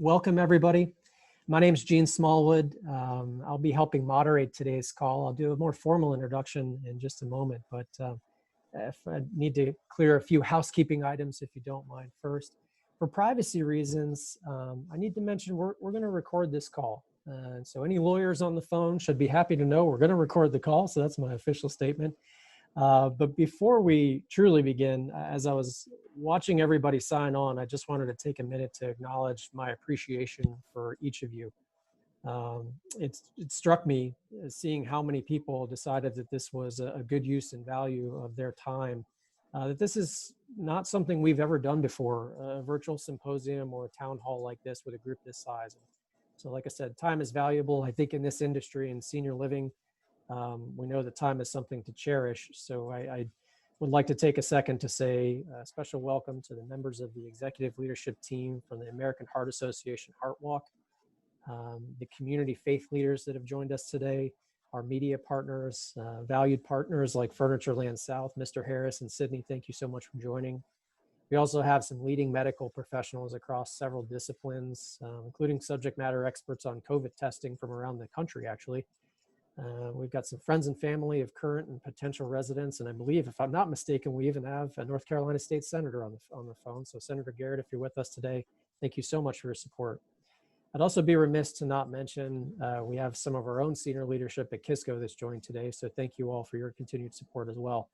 Welcome everybody. My name is Gene Smallwood. I'll be helping moderate today's call. I'll do a more formal introduction in just a moment, but if I need to clear a few housekeeping items, if you don't mind first. For privacy reasons, I need to mention we're going to record this call. So any lawyers on the phone should be happy to know we're going to record the call. So that's my official statement. But before we truly begin, as I was watching everybody sign on, I just wanted to take a minute to acknowledge my appreciation for each of you. It struck me seeing how many people decided that this was a good use and value of their time, that this is not something we've ever done before, a virtual symposium or a town hall like this with a group this size. So like I said, time is valuable. I think in this industry and senior living, we know that time is something to cherish. So I would like to take a second to say a special welcome to the members of the executive leadership team from the American Heart Association Heart Walk, the community faith leaders that have joined us today, our media partners, valued partners like Furniture Land South, Mr. Harris and Sydney, thank you so much for joining. We also have some leading medical professionals across several disciplines, including subject matter experts on COVID testing from around the country, actually. We've got some friends and family of current and potential residents, and I believe, if I'm not mistaken, we even have a North Carolina State Senator on the phone. So Senator Garrett, if you're with us today, thank you so much for your support. I'd also be remiss to not mention, we have some of our own senior leadership at Kisco that's joined today, so thank you all for your continued support as well.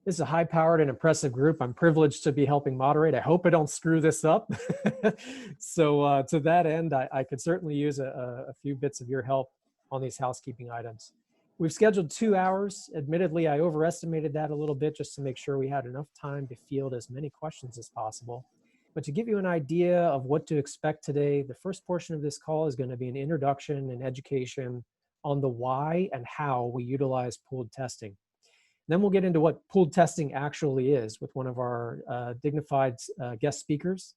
This is a high-powered and impressive group. I'm privileged to be helping moderate. I hope I don't screw this up. So to that end, I could certainly use a few bits of your help on these housekeeping items. We've scheduled 2 hours. Admittedly, I overestimated that a little bit just to make sure we had enough time to field as many questions as possible. But to give you an idea of what to expect today, the first portion of this call is going to be an introduction and education on the why and how we utilize pooled testing. Then we'll get into what pooled testing actually is with one of our dignified guest speakers.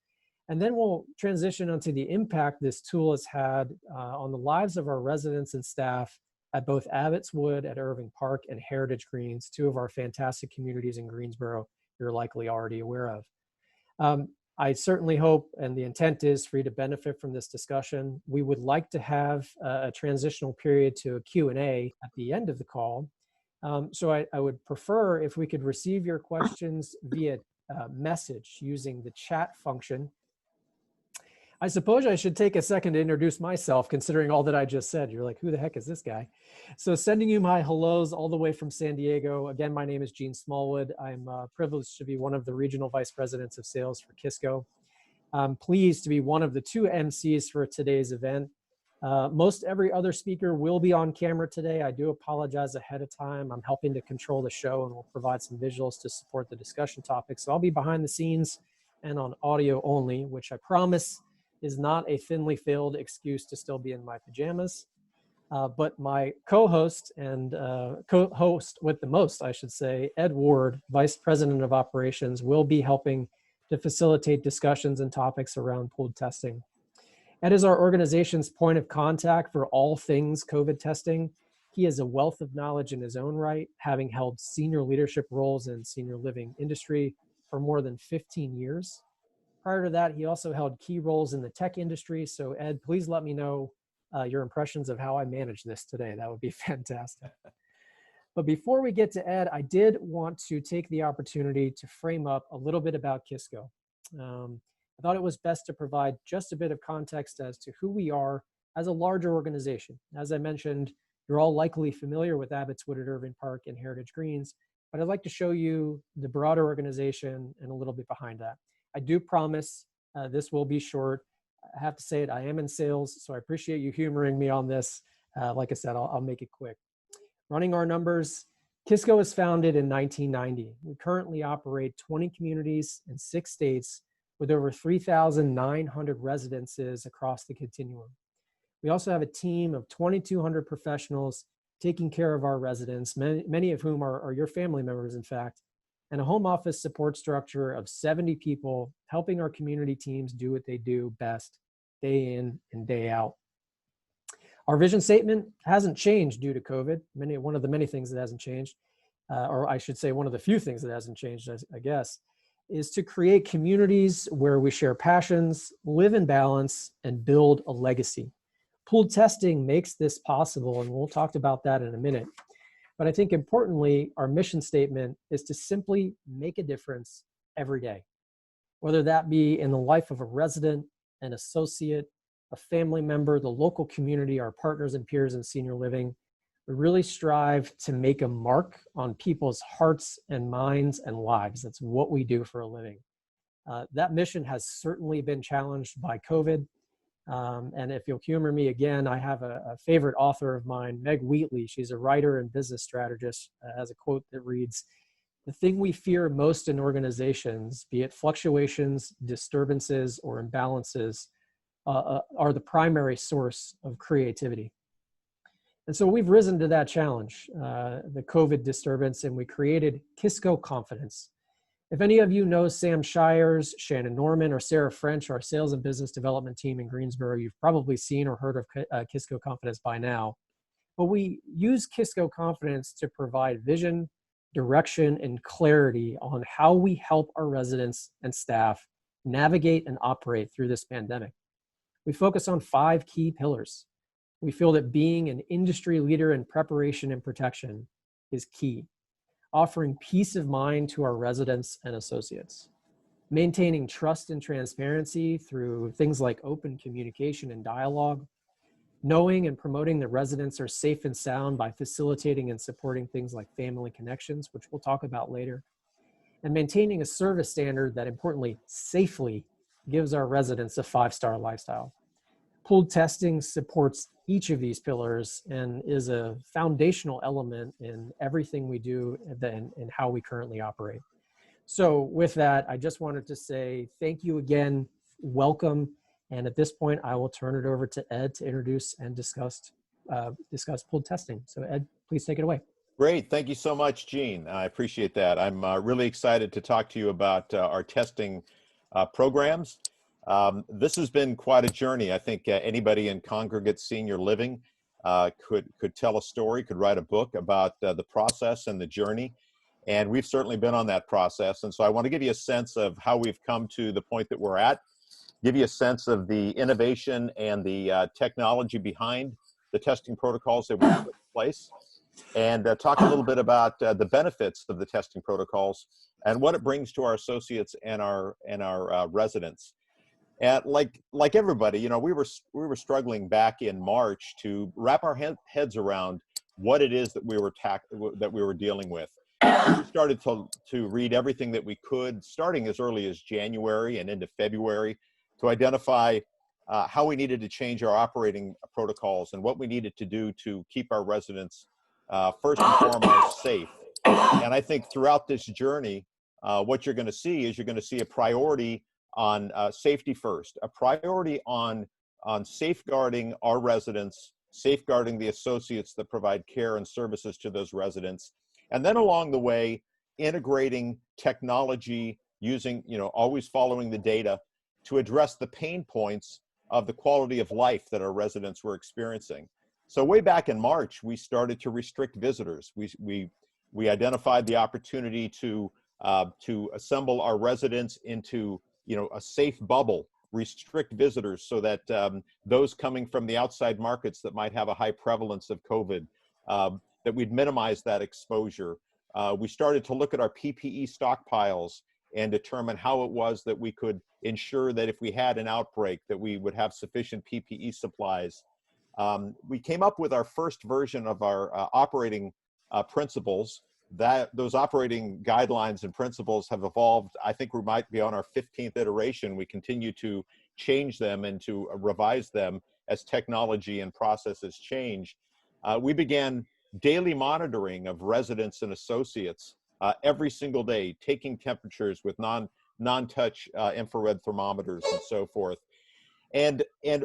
And then we'll transition onto the impact this tool has had on the lives of our residents and staff at both Abbotswood, at Irving Park, and Heritage Greens, two of our fantastic communities in Greensboro you're likely already aware of. I certainly hope, and the intent is for you to benefit from this discussion. We would like to have a transitional period to a Q&A at the end of the call. So I would prefer if we could receive your questions via message using the chat function. I suppose I should take a second to introduce myself, considering all that I just said. You're like, who the heck is this guy? So sending you my hellos all the way from San Diego. Again, my name is Gene Smallwood. I'm privileged to be one of the regional vice presidents of sales for Kisco. I'm pleased to be one of the two MCs for today's event. Most every other speaker will be on camera today. I do apologize ahead of time. I'm helping to control the show and we'll provide some visuals to support the discussion topics. So I'll be behind the scenes and on audio only, which I promise is not a thinly veiled excuse to still be in my pajamas. But my co-host and co-host with the most, I should say, Ed Ward, Vice President of Operations, will be helping to facilitate discussions and topics around pooled testing. Ed is our organization's point of contact for all things COVID testing. He has a wealth of knowledge in his own right, having held senior leadership roles in senior living industry for more than 15 years. Prior to that, he also held key roles in the tech industry. So Ed, please let me know your impressions of how I managed this today. That would be fantastic. But before we get to Ed, I did want to take the opportunity to frame up a little bit about Kisco. I thought it was best to provide just a bit of context as to who we are as a larger organization. As I mentioned, you're all likely familiar with Abbotswood at Irving Park and Heritage Greens, but I'd like to show you the broader organization and a little bit behind that. I do promise this will be short. I have to say it, I am in sales, so I appreciate you humoring me on this. Like I said, I'll make it quick. Running our numbers, Kisco was founded in 1990. We currently operate 20 communities in 6 states with over 3,900 residences across the continuum. We also have a team of 2,200 professionals taking care of our residents, many of whom are your family members, in fact, and a home office support structure of 70 people helping our community teams do what they do best, day in and day out. Our vision statement hasn't changed due to COVID. One of the many things that hasn't changed, or I should say one of the few things that hasn't changed, I guess. is to create communities where we share passions, live in balance, and build a legacy. Pooled testing makes this possible, and we'll talk about that in a minute. But I think importantly, our mission statement is to simply make a difference every day, whether that be in the life of a resident, an associate, a family member, the local community, our partners and peers in senior living. We really strive to make a mark on people's hearts and minds and lives. That's what we do for a living. That mission has certainly been challenged by COVID. And if you'll humor me again, I have a favorite author of mine, Meg Wheatley. She's a writer and business strategist, has a quote that reads, "The thing we fear most in organizations, be it fluctuations, disturbances, or imbalances, are the primary source of creativity." And so we've risen to that challenge, the COVID disturbance, and we created Kisco Confidence. If any of you know Sam Shires, Shannon Norman, or Sarah French, our sales and business development team in Greensboro, you've probably seen or heard of Kisco Confidence by now. But we use Kisco Confidence to provide vision, direction, and clarity on how we help our residents and staff navigate and operate through this pandemic. We focus on 5 key pillars. We feel that being an industry leader in preparation and protection is key. Offering peace of mind to our residents and associates. Maintaining trust and transparency through things like open communication and dialogue. Knowing and promoting that residents are safe and sound by facilitating and supporting things like family connections, which we'll talk about later. And maintaining a service standard that, importantly, safely gives our residents a 5-star lifestyle. Pooled testing supports each of these pillars and is a foundational element in everything we do and how we currently operate. So with that, I just wanted to say thank you again, welcome, and at this point, I will turn it over to Ed to introduce and discuss pooled testing. So Ed, please take it away. Great, thank you so much, Gene. I appreciate that. I'm really excited to talk to you about our testing programs. This has been quite a journey. I think anybody in congregate senior living could tell a story, could write a book about the process and the journey. And we've certainly been on that process. And so I want to give you a sense of how we've come to the point that we're at, give you a sense of the innovation and the technology behind the testing protocols that we've put in place, and talk a little bit about the benefits of the testing protocols and what it brings to our associates and our residents. And like everybody, you know, we were struggling back in March to wrap our heads around what it is that we were dealing with. We started to read everything that we could, starting as early as January and into February, to identify how we needed to change our operating protocols and what we needed to do to keep our residents first and foremost safe. And I think throughout this journey, what you're going to see is a priority on safety first, a priority on safeguarding our residents, safeguarding the associates that provide care and services to those residents, and then along the way, integrating technology, using, you know, always following the data to address the pain points of the quality of life that our residents were experiencing. So way back in March, we started to restrict visitors. We identified the opportunity to assemble our residents into, you know, a safe bubble, restrict visitors so that those coming from the outside markets that might have a high prevalence of COVID, that we'd minimize that exposure. We started to look at our PPE stockpiles and determine how it was that we could ensure that if we had an outbreak, that we would have sufficient PPE supplies. We came up with our first version of our operating principles. Those operating guidelines and principles have evolved. I think we might be on our 15th iteration. We continue to change them and to revise them as technology and processes change. We began daily monitoring of residents and associates every single day, taking temperatures with non-touch infrared thermometers and so forth, and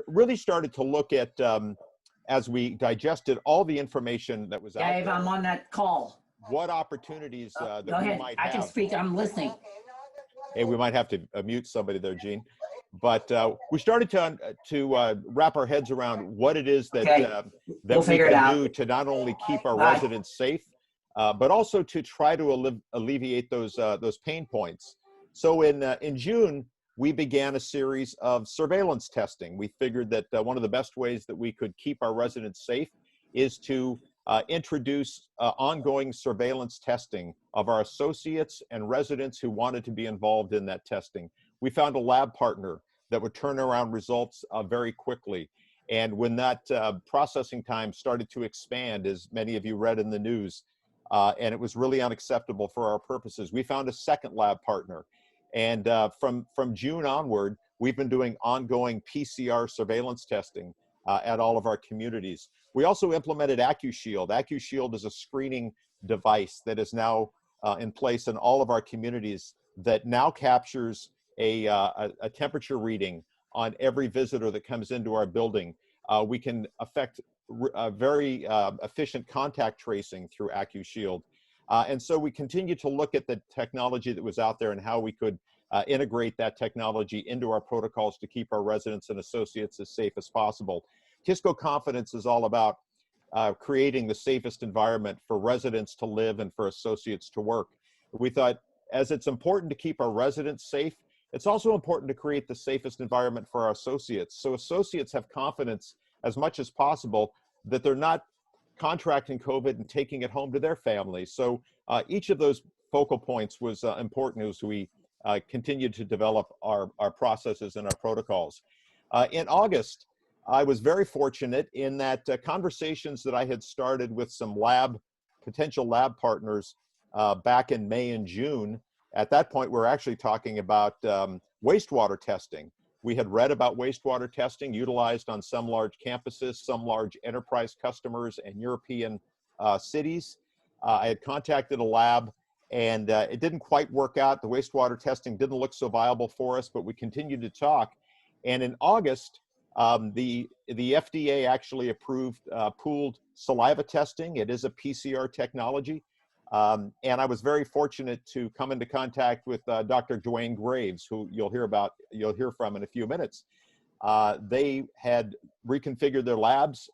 really started to look at, as we digested all the information that was out there. Dave, I'm on that call. What opportunities that Go ahead. we might have. I can speak. I'm listening. Hey, we might have to mute somebody there, Gene. But we started to wrap our heads around what it is that that we can do to not only keep our residents safe, but also to try to alleviate those pain points. So in June, we began a series of surveillance testing. We figured that one of the best ways that we could keep our residents safe is to introduce ongoing surveillance testing of our associates and residents who wanted to be involved in that testing. We found a lab partner that would turn around results very quickly. And when that processing time started to expand, as many of you read in the news, and it was really unacceptable for our purposes, we found a second lab partner. And from June onward, we've been doing ongoing PCR surveillance testing at all of our communities. We also implemented AccuShield. AccuShield is a screening device that is now in place in all of our communities that now captures a temperature reading on every visitor that comes into our building. We can affect very efficient contact tracing through AccuShield. And so we continue to look at the technology that was out there and how we could integrate that technology into our protocols to keep our residents and associates as safe as possible. Kisco Confidence is all about creating the safest environment for residents to live and for associates to work. We thought, as it's important to keep our residents safe, it's also important to create the safest environment for our associates. So associates have confidence as much as possible that they're not contracting COVID and taking it home to their families. So each of those focal points was important as we continued to develop our processes and our protocols. In August, I was very fortunate in that conversations that I had started with some potential lab partners back in May and June. At that point, we're actually talking about wastewater testing. We had read about wastewater testing utilized on some large campuses, some large enterprise customers and European cities. I had contacted a lab and it didn't quite work out. The wastewater testing didn't look so viable for us, but we continued to talk. And in August, the FDA actually approved pooled saliva testing. It is a PCR technology. And I was very fortunate to come into contact with Dr. Duane, who you'll hear from in a few minutes. They had reconfigured their labs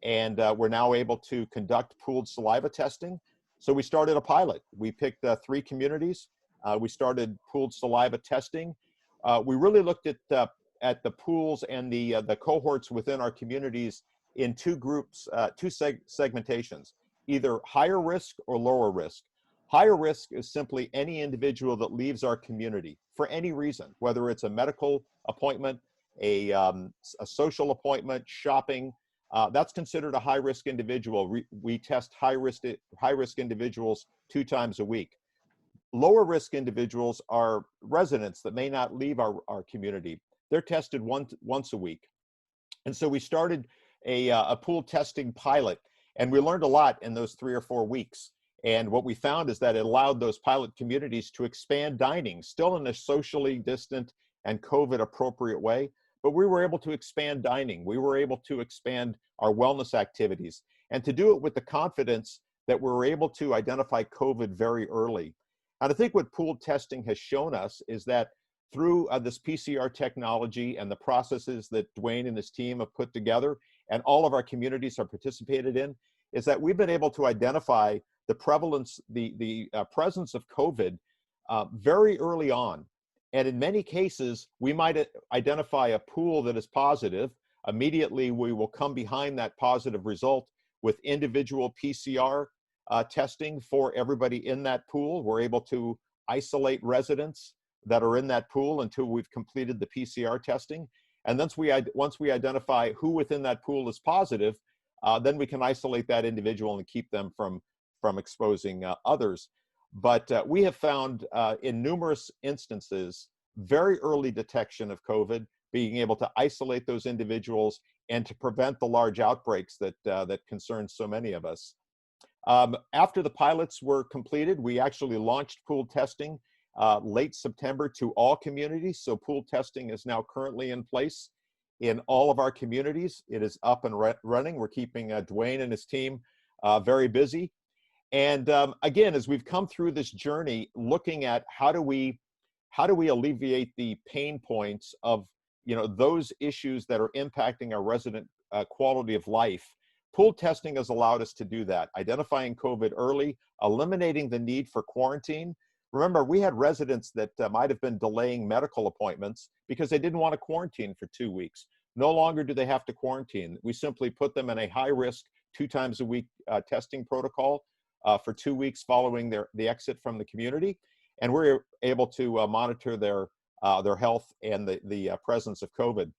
and were now able to conduct pooled saliva testing. So we started a pilot. We picked 3 communities. We started pooled saliva testing. We really looked at the pools and the cohorts within our communities in 2 groups, 2 segmentations. Either higher risk or lower risk. Higher risk is simply any individual that leaves our community for any reason, whether it's a medical appointment, a social appointment, shopping. That's considered a high-risk individual. We test high-risk individuals 2 times a week. Lower risk individuals are residents that may not leave our community. They're tested once a week. And so we started a pool testing pilot. And we learned a lot in those 3 or 4 weeks. And what we found is that it allowed those pilot communities to expand dining, still in a socially distant and COVID appropriate way, but we were able to expand dining. We were able to expand our wellness activities and to do it with the confidence that we were able to identify COVID very early. And I think what pooled testing has shown us is that through this PCR technology and the processes that Duane and his team have put together, and all of our communities have participated in, is that we've been able to identify the prevalence, the presence of COVID very early on. And in many cases, we might identify a pool that is positive. Immediately, we will come behind that positive result with individual PCR testing for everybody in that pool. We're able to isolate residents that are in that pool until we've completed the PCR testing. And once we identify who within that pool is positive, then we can isolate that individual and keep them from exposing others. But we have found in numerous instances, very early detection of COVID, being able to isolate those individuals and to prevent the large outbreaks that concern so many of us. After the pilots were completed, we actually launched pool testing late September to all communities. So pool testing is now currently in place in all of our communities. It is up and running. We're keeping Duane and his team very busy. And again, as we've come through this journey, looking at how do we alleviate the pain points of those issues that are impacting our resident quality of life, pool testing has allowed us to do that, identifying COVID early, eliminating the need for quarantine. Remember, we had residents that might have been delaying medical appointments because they didn't want to quarantine for 2 weeks. No longer do they have to quarantine. We simply put them in a high-risk 2 times a week testing protocol for 2 weeks following the exit from the community, and we're able to monitor their health and the presence of COVID.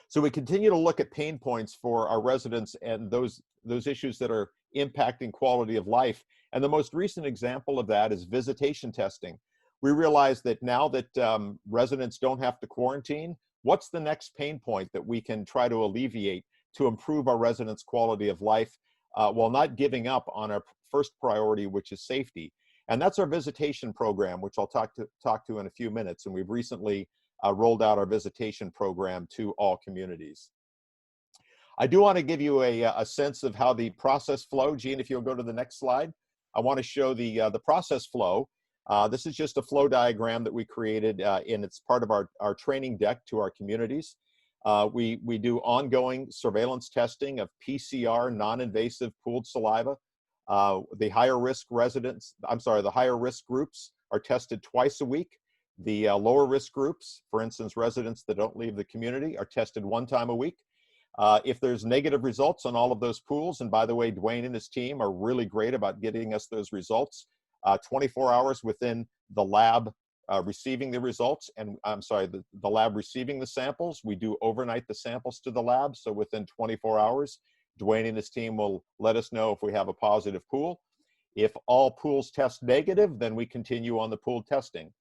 So we continue to look at pain points for our residents and those issues that are impacting quality of life. And the most recent example of that is visitation testing. We realize that now that residents don't have to quarantine, what's the next pain point that we can try to alleviate to improve our residents' quality of life while not giving up on our first priority, which is safety? And that's our visitation program, which I'll talk to in a few minutes. And we've recently rolled out our visitation program to all communities. I do want to give you a sense of how the process flow. Gene, if you'll go to the next slide. I want to show the process flow. This is just a flow diagram that we created, and it's part of our training deck to our communities. We do ongoing surveillance testing of PCR, non-invasive pooled saliva. The higher risk groups are tested twice a week. The lower risk groups, for instance, residents that don't leave the community, are tested 1 time a week. If there's negative results on all of those pools, and by the way, Duane and his team are really great about getting us those results, 24 hours within the lab receiving the results, and I'm sorry, the lab receiving the samples, we do overnight the samples to the lab, so within 24 hours, Duane and his team will let us know if we have a positive pool. If all pools test negative, then we continue on the pool testing.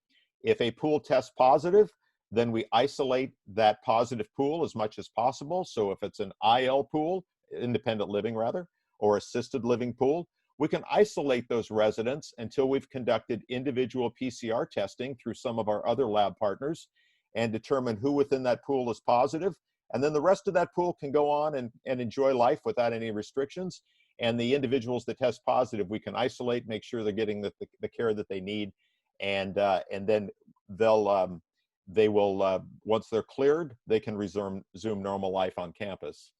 If a pool tests positive, then we isolate that positive pool as much as possible. So if it's an IL pool, independent living rather, or assisted living pool, we can isolate those residents until we've conducted individual PCR testing through some of our other lab partners and determine who within that pool is positive. And then the rest of that pool can go on and enjoy life without any restrictions. And the individuals that test positive, we can isolate, make sure they're getting the care that they need. And then they will, once they're cleared, they can resume normal life on campus.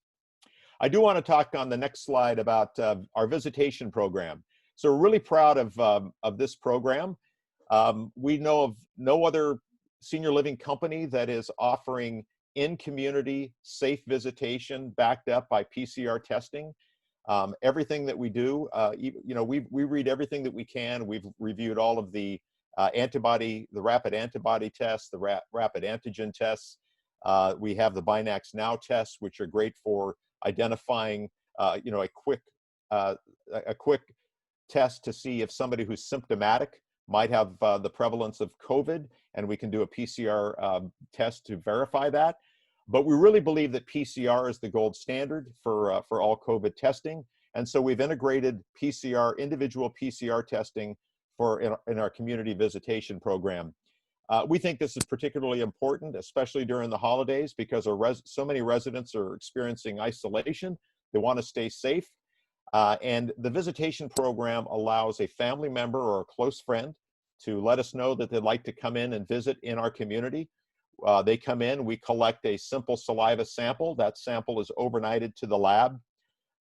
I do want to talk on the next slide about our visitation program. So we're really proud of this program. We know of no other senior living company that is offering in-community safe visitation backed up by PCR testing. Everything that we do, we read everything that we can. We've reviewed all of the rapid antibody tests, the rapid antigen tests. We have the Binax Now tests, which are great for identifying, a quick test to see if somebody who's symptomatic might have the prevalence of COVID, and we can do a PCR test to verify that. But we really believe that PCR is the gold standard for all COVID testing, and so we've integrated individual PCR testing in our community visitation program. We think this is particularly important, especially during the holidays, because so many residents are experiencing isolation. They want to stay safe. And the visitation program allows a family member or a close friend to let us know that they'd like to come in and visit in our community. They come in, we collect a simple saliva sample. That sample is overnighted to the lab.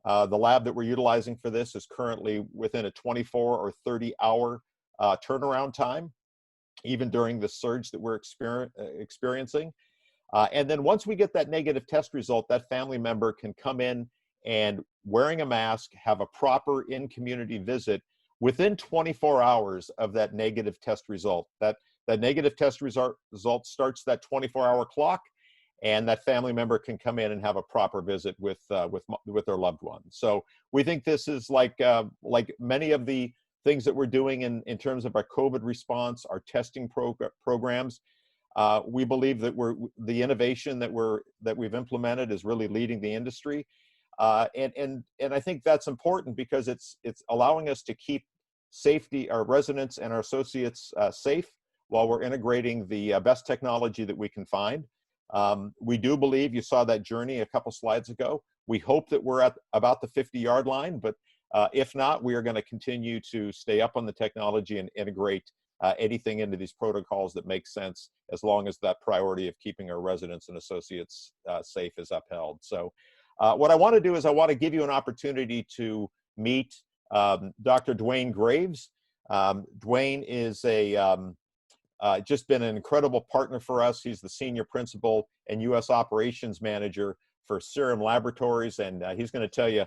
The lab that we're utilizing for this is currently within a 24 or 30-hour turnaround time, even during the surge that we're experiencing. And then once we get that negative test result, that family member can come in and, wearing a mask, have a proper in-community visit within 24 hours of that negative test result. That negative test result starts that 24-hour clock, and that family member can come in and have a proper visit with their loved one. So we think this is like many of the things that we're doing in terms of our COVID response, our testing programs. We believe that the innovation that we've implemented is really leading the industry, and I think that's important because it's allowing us to keep our residents and our associates safe while we're integrating the best technology that we can find. We do believe, you saw that journey a couple slides ago. We hope that we're at about the 50-yard line, but if not, we are going to continue to stay up on the technology and integrate anything into these protocols that makes sense, as long as that priority of keeping our residents and associates safe is upheld. So what I want to do is I want to give you an opportunity to meet Dr. Duane Graves. Duane is just been an incredible partner for us. He's the senior principal and U.S. operations manager for SiREM Laboratories, and he's going to tell you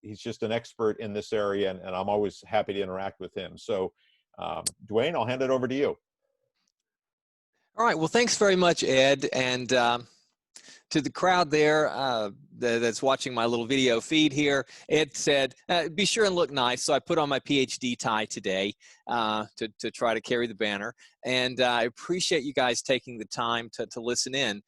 he's just an expert in this area, and I'm always happy to interact with him. So, Duane, I'll hand it over to you. All right. Well, thanks very much, Ed, and to the crowd there that's watching my little video feed here, Ed said, be sure and look nice. So I put on my Ph.D. tie today to try to carry the banner. And I appreciate you guys taking the time to listen in.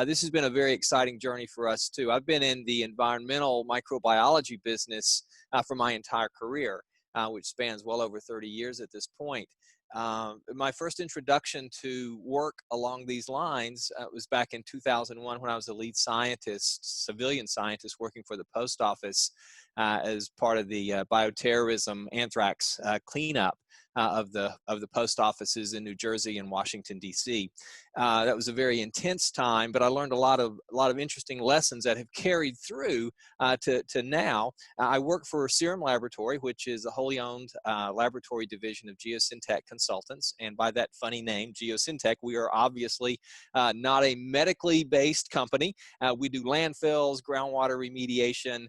This has been a very exciting journey for us too. I've been in the environmental microbiology business for my entire career, which spans well over 30 years at this point. My first introduction to work along these lines was back in 2001 when I was a lead scientist, civilian scientist working for the post office as part of the bioterrorism anthrax cleanup of the post offices in New Jersey and Washington, D.C. That was a very intense time, but I learned a lot of interesting lessons that have carried through to now. I work for SiREM Laboratory, which is a wholly owned laboratory division of Geosyntec Consultants, and by that funny name, Geosyntec, we are obviously not a medically based company. We do landfills, groundwater remediation,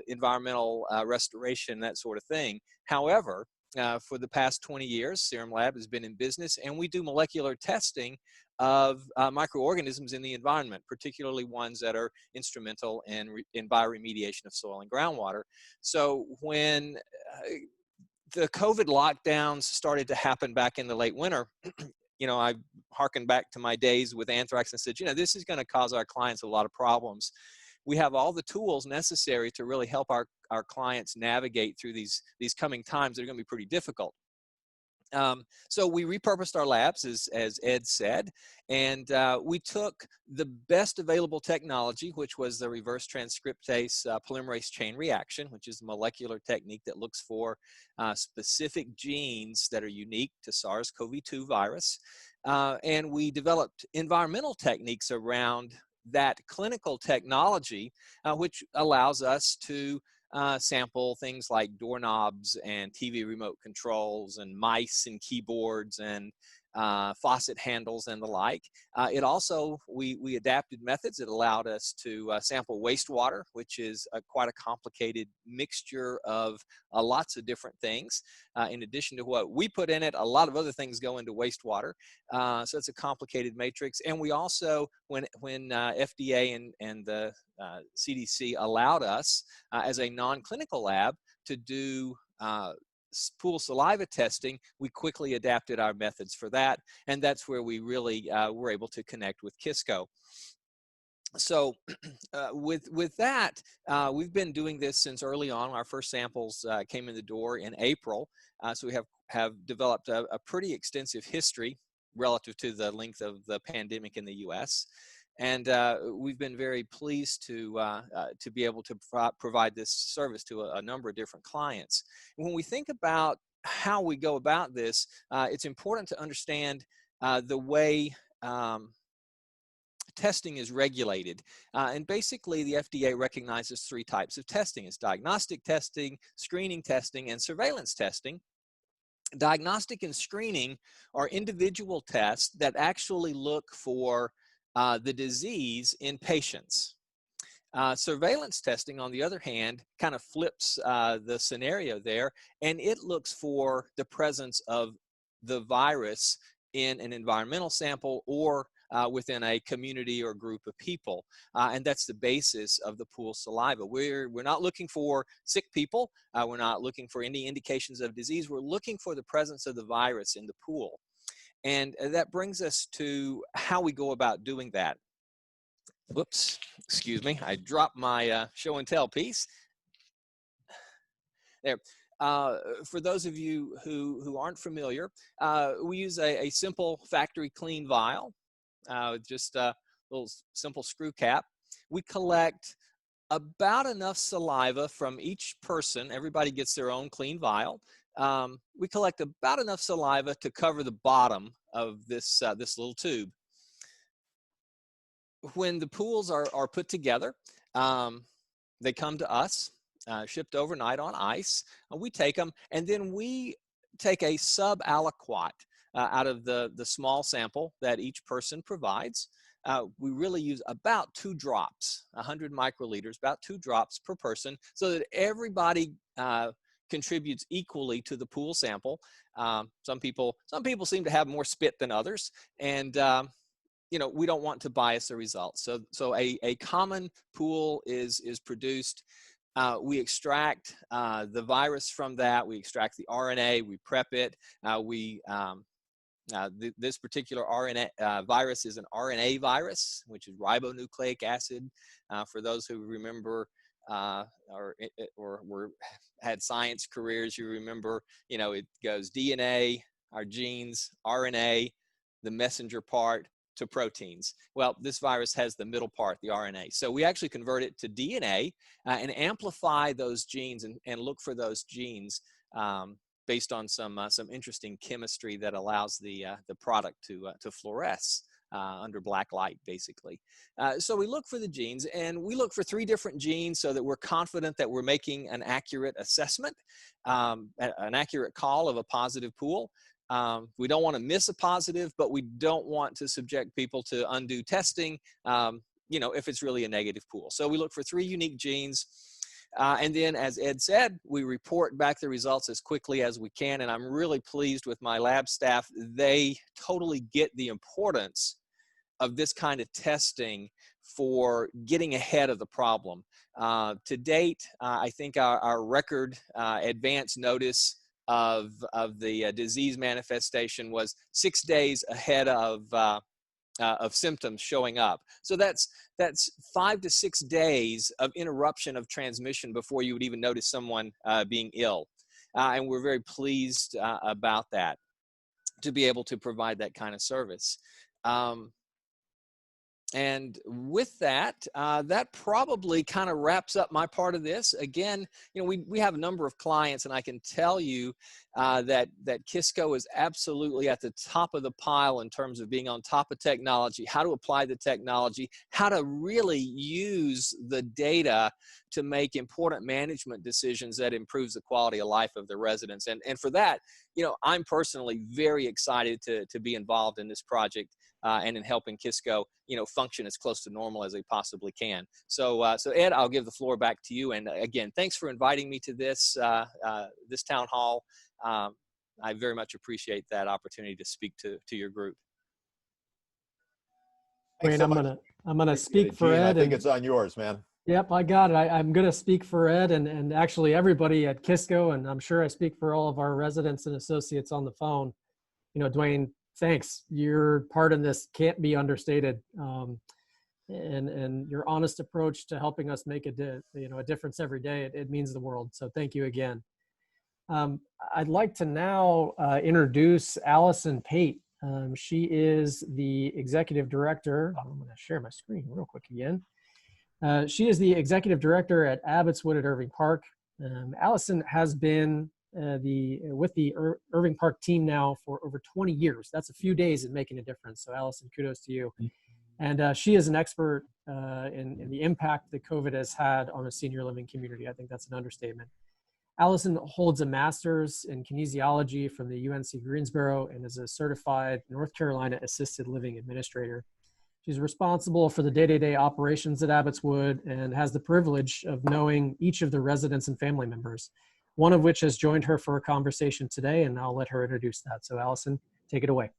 environmental restoration, that sort of thing. However, for the past 20 years, SiREM Lab has been in business, and we do molecular testing of microorganisms in the environment, particularly ones that are instrumental in bioremediation of soil and groundwater. So when the COVID lockdowns started to happen back in the late winter, I hearkened back to my days with anthrax and said, this is going to cause our clients a lot of problems. We have all the tools necessary to really help our clients navigate through these coming times that are going to be pretty difficult. So we repurposed our labs, as Ed said, and we took the best available technology, which was the reverse transcriptase polymerase chain reaction, which is a molecular technique that looks for specific genes that are unique to SARS-CoV-2 virus. And we developed environmental techniques around that clinical technology, which allows us to sample things like doorknobs and TV remote controls and mice and keyboards and faucet handles and the like. It also, we adapted methods that allowed us to sample wastewater, which is quite a complicated mixture of lots of different things. In addition to what we put in it, a lot of other things go into wastewater. So it's a complicated matrix. And we also, when FDA and the CDC allowed us as a non-clinical lab to do pool saliva testing, we quickly adapted our methods for that, and that's where we really were able to connect with Kisco. So with that, we've been doing this since early on. Our first samples came in the door in April, so we have developed a pretty extensive history relative to the length of the pandemic in the U.S. And we've been very pleased to be able to provide this service to a number of different clients. And when we think about how we go about this, it's important to understand the way testing is regulated. And basically, the FDA recognizes three types of testing. It's diagnostic testing, screening testing, and surveillance testing. Diagnostic and screening are individual tests that actually look for the disease in patients. Surveillance testing, on the other hand, kind of flips the scenario there, and it looks for the presence of the virus in an environmental sample or within a community or group of people. And that's the basis of the pool saliva. We're not looking for sick people. We're not looking for any indications of disease. We're looking for the presence of the virus in the pool. And that brings us to how we go about doing that. Whoops, excuse me. I dropped my show and tell piece. There. For those of you who aren't familiar, we use a simple factory clean vial, just a little simple screw cap. We collect about enough saliva from each person. Everybody gets their own clean vial. We collect about enough saliva to cover the bottom of this little tube. When the pools are put together, they come to us. shipped overnight on ice. We take them, and then we take a sub-aliquot out of the small sample that each person provides. We really use about 2 drops, 100 microliters, about 2 drops per person, so that everybody contributes equally to the pool sample. Some people seem to have more spit than others, and we don't want to bias the results. So a common pool is produced. We extract the virus from that. We extract the RNA. We prep it. This particular RNA virus is an RNA virus, which is ribonucleic acid. For those who remember or had science careers, you remember, it goes DNA, our genes, RNA, the messenger part, to proteins. Well, this virus has the middle part, the RNA. So we actually convert it to DNA and amplify those genes and look for those genes based on some interesting chemistry that allows the product to fluoresce under black light, basically. So we look for the genes, and we look for 3 different genes so that we're confident that we're making an accurate assessment, an accurate call of a positive pool. We don't want to miss a positive, but we don't want to subject people to undue testing, if it's really a negative pool. So we look for 3 unique genes. And then, as Ed said, we report back the results as quickly as we can. And I'm really pleased with my lab staff. They totally get the importance of this kind of testing for getting ahead of the problem. To date, I think our record advance notice of the disease manifestation was 6 days ahead of symptoms showing up. So that's 5 to 6 days of interruption of transmission before you would even notice someone being ill. And we're very pleased about that, to be able to provide that kind of service. And with that, that probably kind of wraps up my part of this. Again, we have a number of clients, and I can tell you that Kisco is absolutely at the top of the pile in terms of being on top of technology, how to apply the technology, how to really use the data to make important management decisions that improves the quality of life of the residents. And for that, I'm personally very excited to be involved in this project. And in helping Kisco, function as close to normal as they possibly can. So Ed, I'll give the floor back to you. And again, thanks for inviting me to this this town hall. I very much appreciate that opportunity to speak to your group. Wayne, I'm gonna speak for Gene, Ed. I think it's on yours, man. Yep, I got it. I'm gonna speak for Ed and actually everybody at Kisco, and I'm sure I speak for all of our residents and associates on the phone. Duane, thanks. Your part in this can't be understated, and your honest approach to helping us make a difference every day. It means the world. So thank you again. I'd like to now introduce Allison Pate. She is the executive director. I'm going to share my screen real quick again. She is the executive director at Abbotswood at Irving Park. Allison has been with the Irving Park team now for over 20 years. That's a few days in making a difference. So Allison, kudos to you. And she is an expert in the impact that COVID has had on a senior living community. I think that's an understatement. Allison holds a master's in kinesiology from the UNC Greensboro and is a certified North Carolina assisted living administrator. She's responsible for the day-to-day operations at Abbotswood and has the privilege of knowing each of the residents and family members, one of which has joined her for a conversation today, and I'll let her introduce that. So Allison, take it away.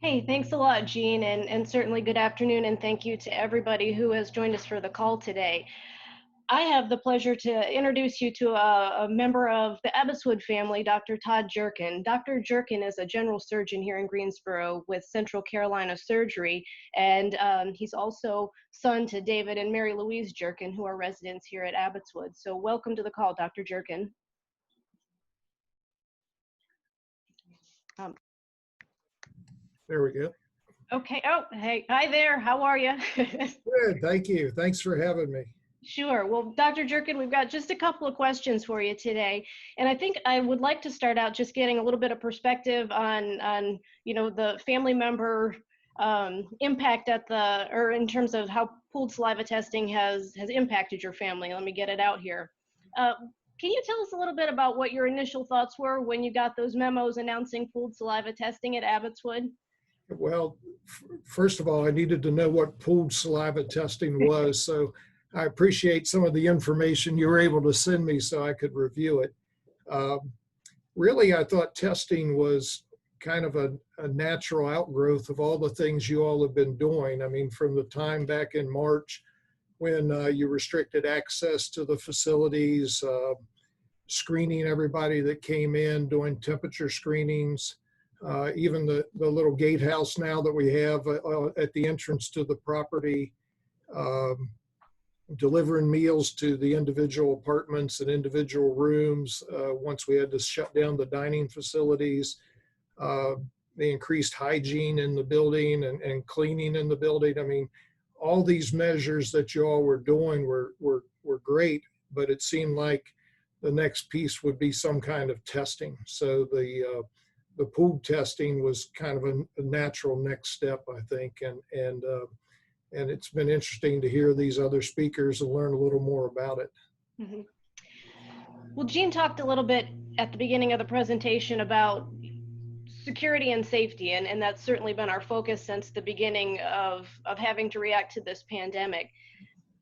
Hey, thanks a lot, Gene, and certainly good afternoon, and thank you to everybody who has joined us for the call today. I have the pleasure to introduce you to a member of the Abbotswood family, Dr. Todd Gerkin. Dr. Gerkin is a general surgeon here in Greensboro with Central Carolina Surgery, and he's also son to David and Mary Louise Gerkin, who are residents here at Abbotswood. So welcome to the call, Dr. Gerkin. There we go. Okay. Oh, hey. Hi there. How are you? Good. Thank you. Thanks for having me. Sure. Well, Dr. Gerkin, we've got just a couple of questions for you today. And I think I would like to start out just getting a little bit of perspective on the family member impact or in terms of how pooled saliva testing has impacted your family. Let me get it out here. Can you tell us a little bit about what your initial thoughts were when you got those memos announcing pooled saliva testing at Abbotswood? Well, first of all, I needed to know what pooled saliva testing was, so I appreciate some of the information you were able to send me so I could review it. Really, I thought testing was kind of a natural outgrowth of all the things you all have been doing. I mean, from the time back in March when you restricted access to the facilities, screening everybody that came in, doing temperature screenings, even the little gatehouse now that we have at the entrance to the property, delivering meals to the individual apartments and individual rooms once we had to shut down the dining facilities, the increased hygiene in the building and cleaning in the building. I mean, all these measures that you all were doing were great, but it seemed like the next piece would be some kind of testing. So the pooled testing was kind of a natural next step, I think, and it's been interesting to hear these other speakers and learn a little more about it. Mm-hmm. Well, Jean talked a little bit at the beginning of the presentation about security and safety, and that's certainly been our focus since the beginning of having to react to this pandemic.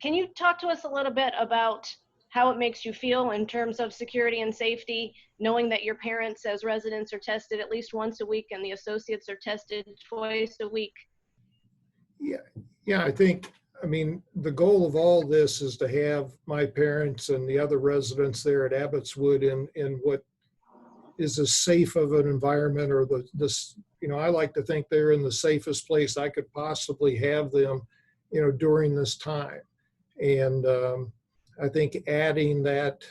Can you talk to us a little bit about how it makes you feel in terms of security and safety, knowing that your parents as residents are tested at least once a week and the associates are tested twice a week? Yeah, I mean, the goal of all this is to have my parents and the other residents there at Abbotswood in what is as safe of an environment, or I like to think they're in the safest place I could possibly have them, during this time. And I think adding that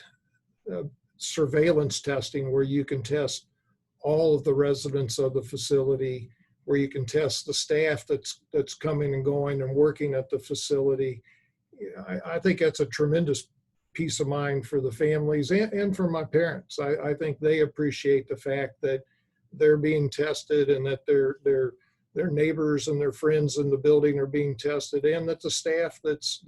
surveillance testing where you can test all of the residents of the facility, where you can test the staff that's coming and going and working at the facility. I think that's a tremendous peace of mind for the families and for my parents. I think they appreciate the fact that they're being tested and that their neighbors and their friends in the building are being tested, and that the staff that's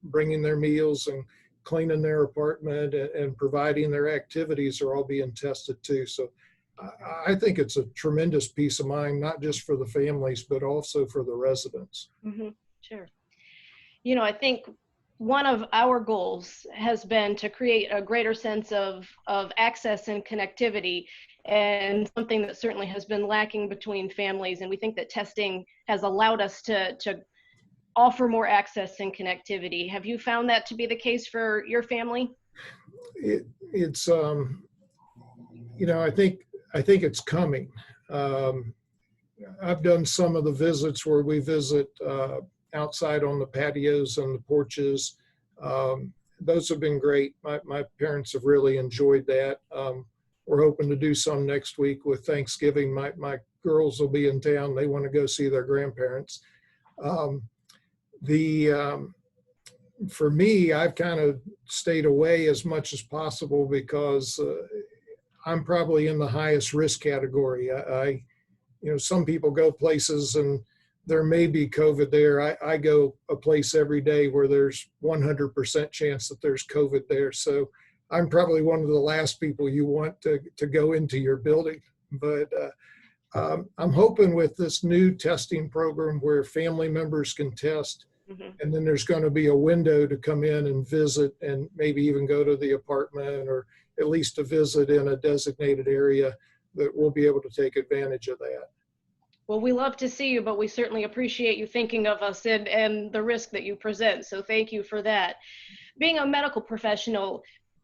bringing their meals and cleaning their apartment and providing their activities are all being tested too. So I think it's a tremendous peace of mind, not just for the families, but also for the residents. Mm-hmm. Sure. I think one of our goals has been to create a greater sense of access and connectivity, and something that certainly has been lacking between families. And we think that testing has allowed us to offer more access and connectivity. Have you found that to be the case for your family? It's I think it's coming. I've done some of the visits where we visit outside on the patios and the porches. Those have been great. My parents have really enjoyed that. We're hoping to do some next week with Thanksgiving. My girls will be in town. They want to go see their grandparents. For me, I've kind of stayed away as much as possible because I'm probably in the highest risk category. Some people go places and there may be COVID there. I go a place every day where there's 100% chance that there's COVID there. So I'm probably one of the last people you want to go into your building. But I'm hoping with this new testing program where family members can test, mm-hmm. and then there's going to be a window to come in and visit and maybe even go to the apartment, or at least to visit in a designated area, that we'll be able to take advantage of that. Well, we love to see you, but we certainly appreciate you thinking of us and the risk that you present. So thank you for that. Being a medical professional,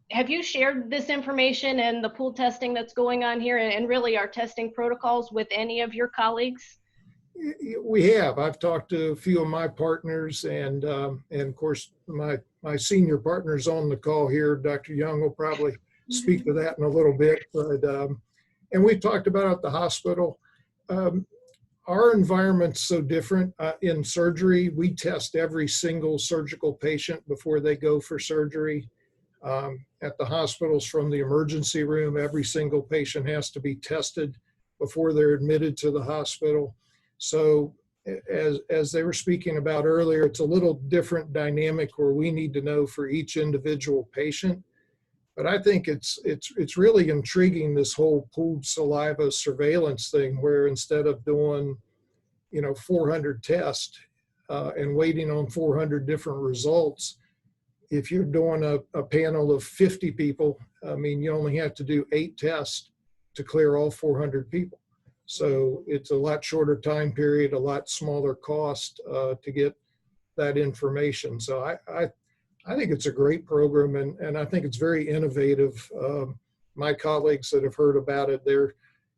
have you shared this information and the pool testing that's going on here and really our testing protocols with any of your colleagues? We have. I've talked to a few of my partners, and of course my senior partner's on the call here. Dr. Young will probably speak to that in a little bit, but and we've talked about it at the hospital. Our environment's so different. In surgery, we test every single surgical patient before they go for surgery. At the hospitals, from the emergency room, every single patient has to be tested before they're admitted to the hospital. So as they were speaking about earlier, it's a little different dynamic where we need to know for each individual patient. But I think it's really intriguing, this whole pooled saliva surveillance thing, where instead of doing 400 tests and waiting on 400 different results, if you're doing a panel of 50 people, I mean, you only have to do 8 tests to clear all 400 people. So it's a lot shorter time period, a lot smaller cost to get that information. So I think it's a great program, and I think it's very innovative. My colleagues that have heard about it,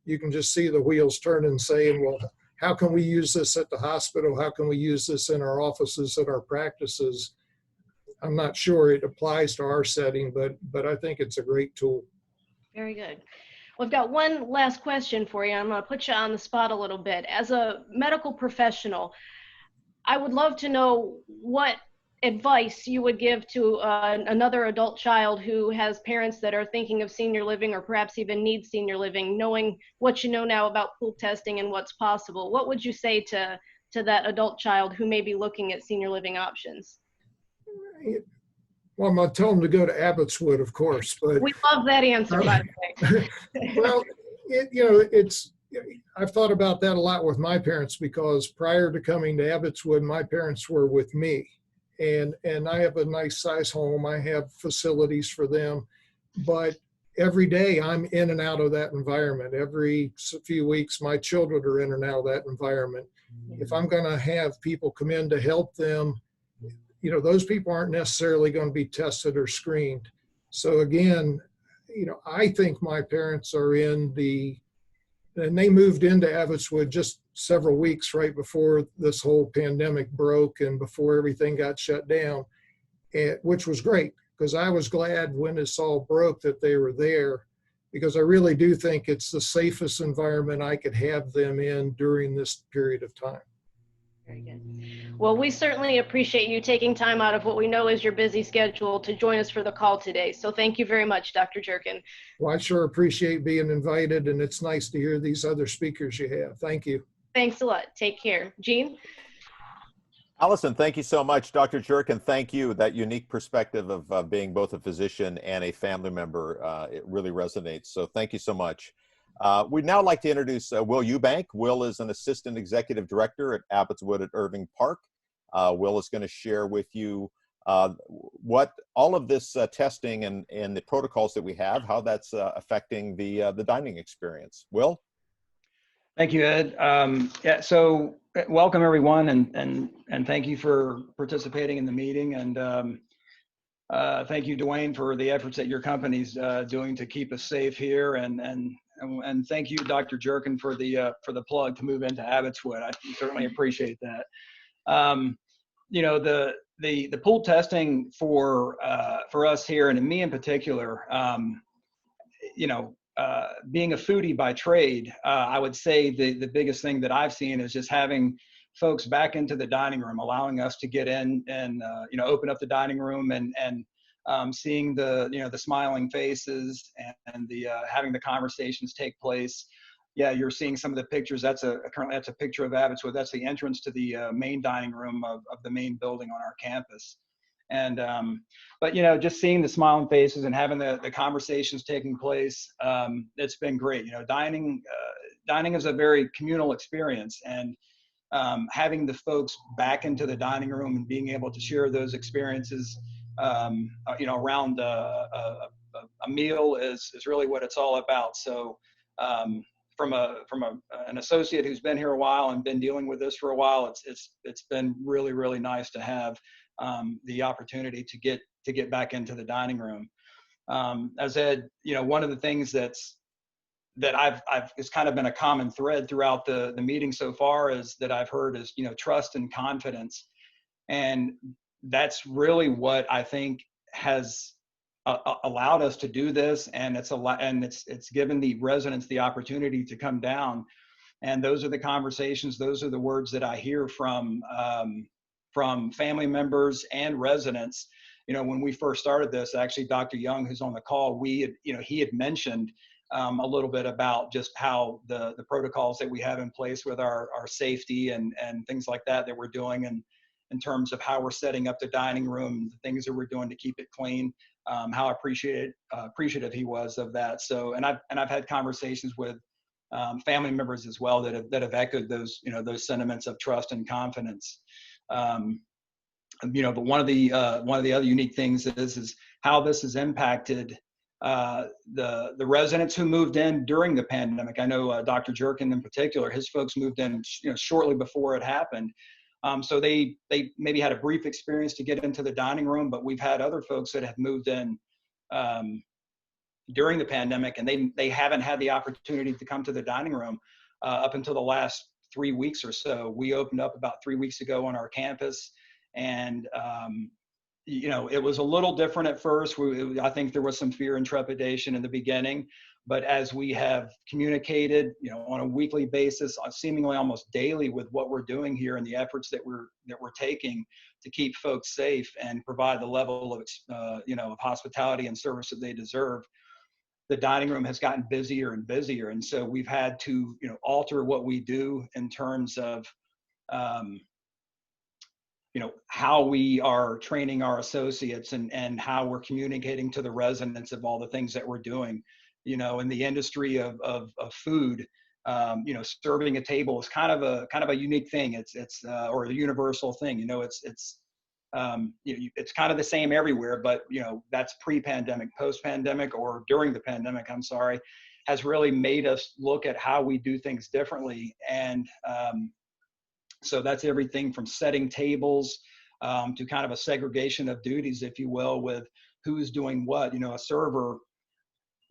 you can just see the wheels turning, saying, well, how can we use this at the hospital? How can we use this in our offices, at our practices? I'm not sure it applies to our setting, but I think it's a great tool. Very good. Well, I've got one last question for you. I'm going to put you on the spot a little bit. As a medical professional, I would love to know what advice you would give to another adult child who has parents that are thinking of senior living, or perhaps even need senior living, knowing what you know now about pool testing and what's possible. What would you say to that adult child who may be looking at senior living options? Well, I'm going to tell them to go to Abbotswood, of course. But we love that answer, by the way. Well, I've thought about that a lot with my parents, because prior to coming to Abbotswood, my parents were with me. And I have a nice size home. I have facilities for them. But every day I'm in and out of that environment. Every few weeks, my children are in and out of that environment. If I'm going to have people come in to help them, those people aren't necessarily going to be tested or screened. So again, I think my parents are and they moved into Abbotswood just several weeks right before this whole pandemic broke and before everything got shut down, which was great, because I was glad when this all broke that they were there, because I really do think it's the safest environment I could have them in during this period of time. Very good. Well, we certainly appreciate you taking time out of what we know is your busy schedule to join us for the call today. So thank you very much, Dr. Gerkin. Well, I sure appreciate being invited, and it's nice to hear these other speakers you have. Thank you. Thanks a lot. Take care. Gene? Allison, thank you so much. Dr. Gerkin, thank you. That unique perspective of being both a physician and a family member, it really resonates. So thank you so much. We'd now like to introduce Will Eubank. Will is an Assistant Executive Director at Abbotswood at Irving Park. Will is going to share with you what all of this testing and the protocols that we have, how that's affecting the dining experience. Will? Thank you, Ed. So welcome everyone, and thank you for participating in the meeting, and thank you, Duane, for the efforts that your company's doing to keep us safe here, and thank you, Dr. Gerkin, for the plug to move into Abbotswood. I certainly appreciate that. The pool testing for us here, and me in particular, being a foodie by trade, I would say the biggest thing that I've seen is just having folks back into the dining room, allowing us to get in and open up the dining room and seeing the smiling faces and the having the conversations take place. Yeah, you're seeing some of the pictures. Currently that's a picture of Abbotswood. That's the entrance to the main dining room of the main building on our campus. And but just seeing the smiling faces and having the conversations taking place, it's been great. Dining is a very communal experience, and having the folks back into the dining room and being able to share those experiences around a meal is really what it's all about. So from an associate who's been here a while and been dealing with this for a while, it's been really, really nice to have the opportunity to get back into the dining room. As Ed, one of the things that it's kind of been a common thread throughout the meeting so far is that I've heard is trust and confidence, and that's really what I think has allowed us to do this, and it's given the residents the opportunity to come down, and those are the conversations, those are the words that I hear from family members and residents. When we first started this, actually Dr. Young, who's on the call, he had mentioned a little bit about just how the protocols that we have in place with our safety and things like that we're doing, and in terms of how we're setting up the dining room, the things that we're doing to keep it clean. how appreciative he was of that. So, and I've had conversations with family members as well that have echoed those, those sentiments of trust and confidence. But one of the other unique things is how this has impacted the residents who moved in during the pandemic. I know Dr. Gerkin in particular, his folks moved in shortly before it happened. So they maybe had a brief experience to get into the dining room, but we've had other folks that have moved in during the pandemic, and they haven't had the opportunity to come to the dining room up until the last 3 weeks or so. We opened up about 3 weeks ago on our campus, and it was a little different at first. I think there was some fear and trepidation in the beginning, but as we have communicated, on a weekly basis, seemingly almost daily, with what we're doing here and the efforts that we're taking to keep folks safe and provide the level of of hospitality and service that they deserve, the dining room has gotten busier and busier, and so we've had to alter what we do in terms of how we are training our associates and how we're communicating to the residents of all the things that we're doing. In the industry of food, serving a table is kind of a unique thing. It's or a universal thing. It's kind of the same everywhere, but that's pre-pandemic. Post-pandemic, or during the pandemic, I'm sorry, has really made us look at how we do things differently. And so that's everything from setting tables to kind of a segregation of duties, if you will, with who's doing what. A server,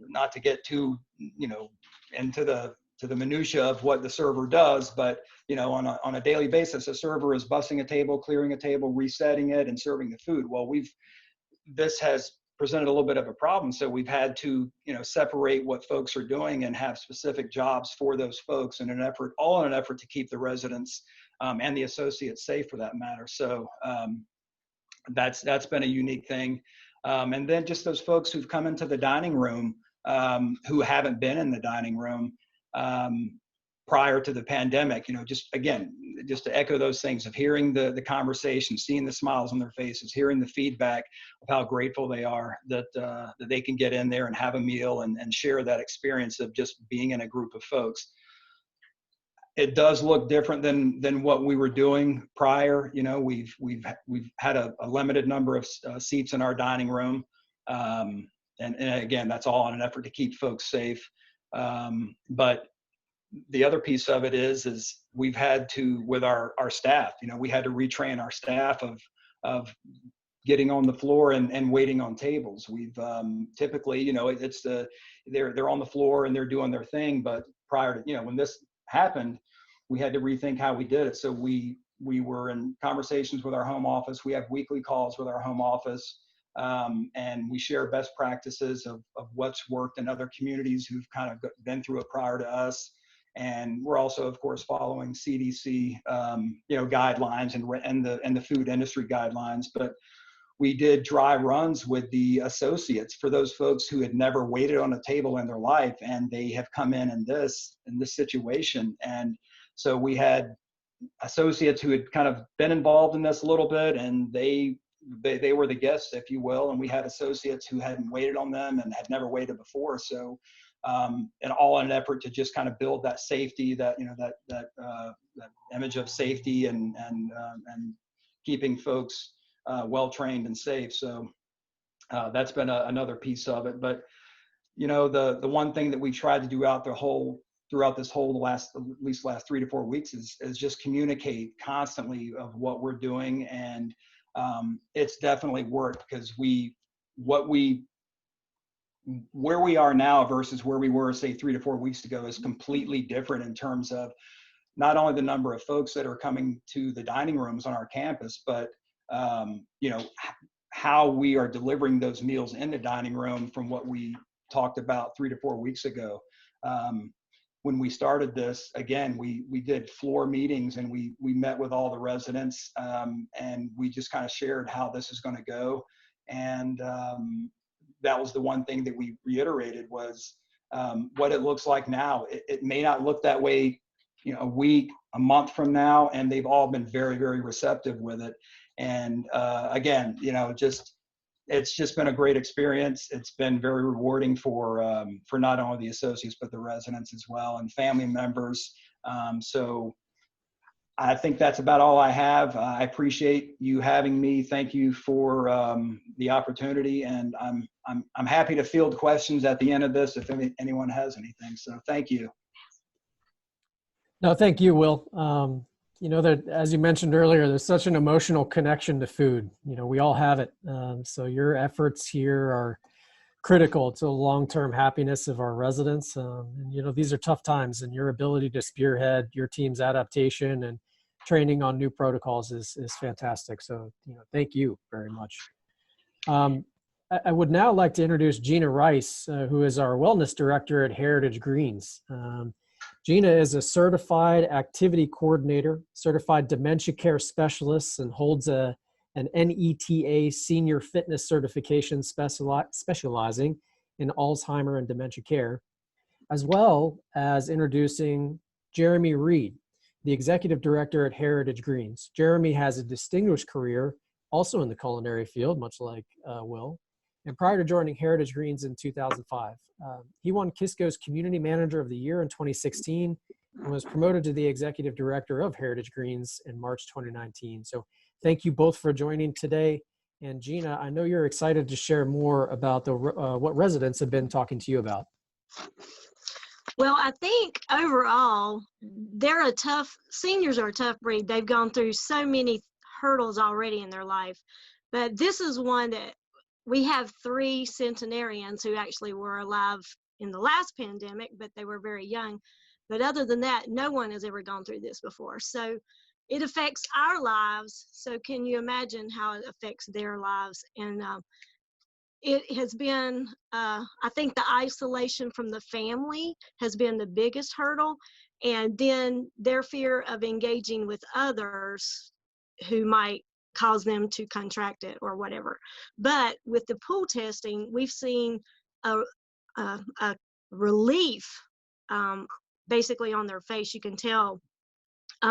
not to get too into the minutia of what the server does, but on a daily basis, a server is bussing a table, clearing a table, resetting it, and serving the food. Well, this has presented a little bit of a problem, so we've had to separate what folks are doing and have specific jobs for those folks in an effort to keep the residents and the associates safe, for that matter. So that's been a unique thing. And then just those folks who've come into the dining room who haven't been in the dining room prior to the pandemic, just to echo those things of hearing the conversation, seeing the smiles on their faces, hearing the feedback of how grateful they are that they can get in there and have a meal and share that experience of just being in a group of folks. It does look different than what we were doing prior. We've had a limited number of seats in our dining room, and again, that's all in an effort to keep folks safe. But the other piece of it is we've had to, with our staff, we had to retrain our staff of getting on the floor and waiting on tables. We've typically, it's they're on the floor and they're doing their thing, but prior to, when this happened, we had to rethink how we did it. So we were in conversations with our home office. We have weekly calls with our home office, and we share best practices of what's worked in other communities who've kind of been through it prior to us. And we're also, of course, following CDC, guidelines and the food industry guidelines. But we did dry runs with the associates for those folks who had never waited on a table in their life, and they have come in this situation. And so we had associates who had kind of been involved in this a little bit, and they were the guests, if you will. And we had associates who hadn't waited on them and had never waited before. So, and all in an effort to just kind of build that safety, that image of safety and keeping folks well-trained and safe. So that's been another piece of it. But, the one thing that we tried to do throughout this whole last 3 to 4 weeks is just communicate constantly of what we're doing. And it's definitely worked, because where we are now versus where we were, say, 3 to 4 weeks ago is completely different in terms of not only the number of folks that are coming to the dining rooms on our campus, but how we are delivering those meals in the dining room from what we talked about 3 to 4 weeks ago. When we started this, again, we did floor meetings, and we met with all the residents, and we just kind of shared how this is going to go. And that was the one thing that we reiterated was what it looks like now. It may not look that way, a week, a month from now, and they've all been very, very receptive with it. And again, it's just been a great experience. It's been very rewarding for not only the associates, but the residents as well and family members. So I think that's about all I have. I appreciate you having me. Thank you for the opportunity, and I'm happy to field questions at the end of this if anyone has anything. So thank you. No, thank you, Will. You know, that as you mentioned earlier, there's such an emotional connection to food. You know, we all have it. So your efforts here are critical to the long-term happiness of our residents. And, you know, these are tough times, and your ability to spearhead your team's adaptation and training on new protocols is fantastic. So, you know, thank you very much. I would now like to introduce Gina Rice, who is our wellness director at Heritage Greens. Gina is a certified activity coordinator, certified dementia care specialist, and holds an NETA senior fitness certification specializing in Alzheimer and dementia care, as well as introducing Jeremy Reed, the executive director at Heritage Greens. Jeremy has a distinguished career also in the culinary field, much like Will. And prior to joining Heritage Greens in 2005, he won Kisco's Community Manager of the Year in 2016 and was promoted to the Executive Director of Heritage Greens in March 2019. So thank you both for joining today. And Gina, I know you're excited to share more about what residents have been talking to you about. Well, I think overall, seniors are a tough breed. They've gone through so many hurdles already in their life. But this is one that we have 3 centenarians who actually were alive in the last pandemic, but they were very young. But other than that, no one has ever gone through this before. So it affects our lives. So can you imagine how it affects their lives? And it has been, I think the isolation from the family has been the biggest hurdle. And then their fear of engaging with others who might cause them to contract it or whatever. But with the pool testing, we've seen a relief basically on their face. You can tell.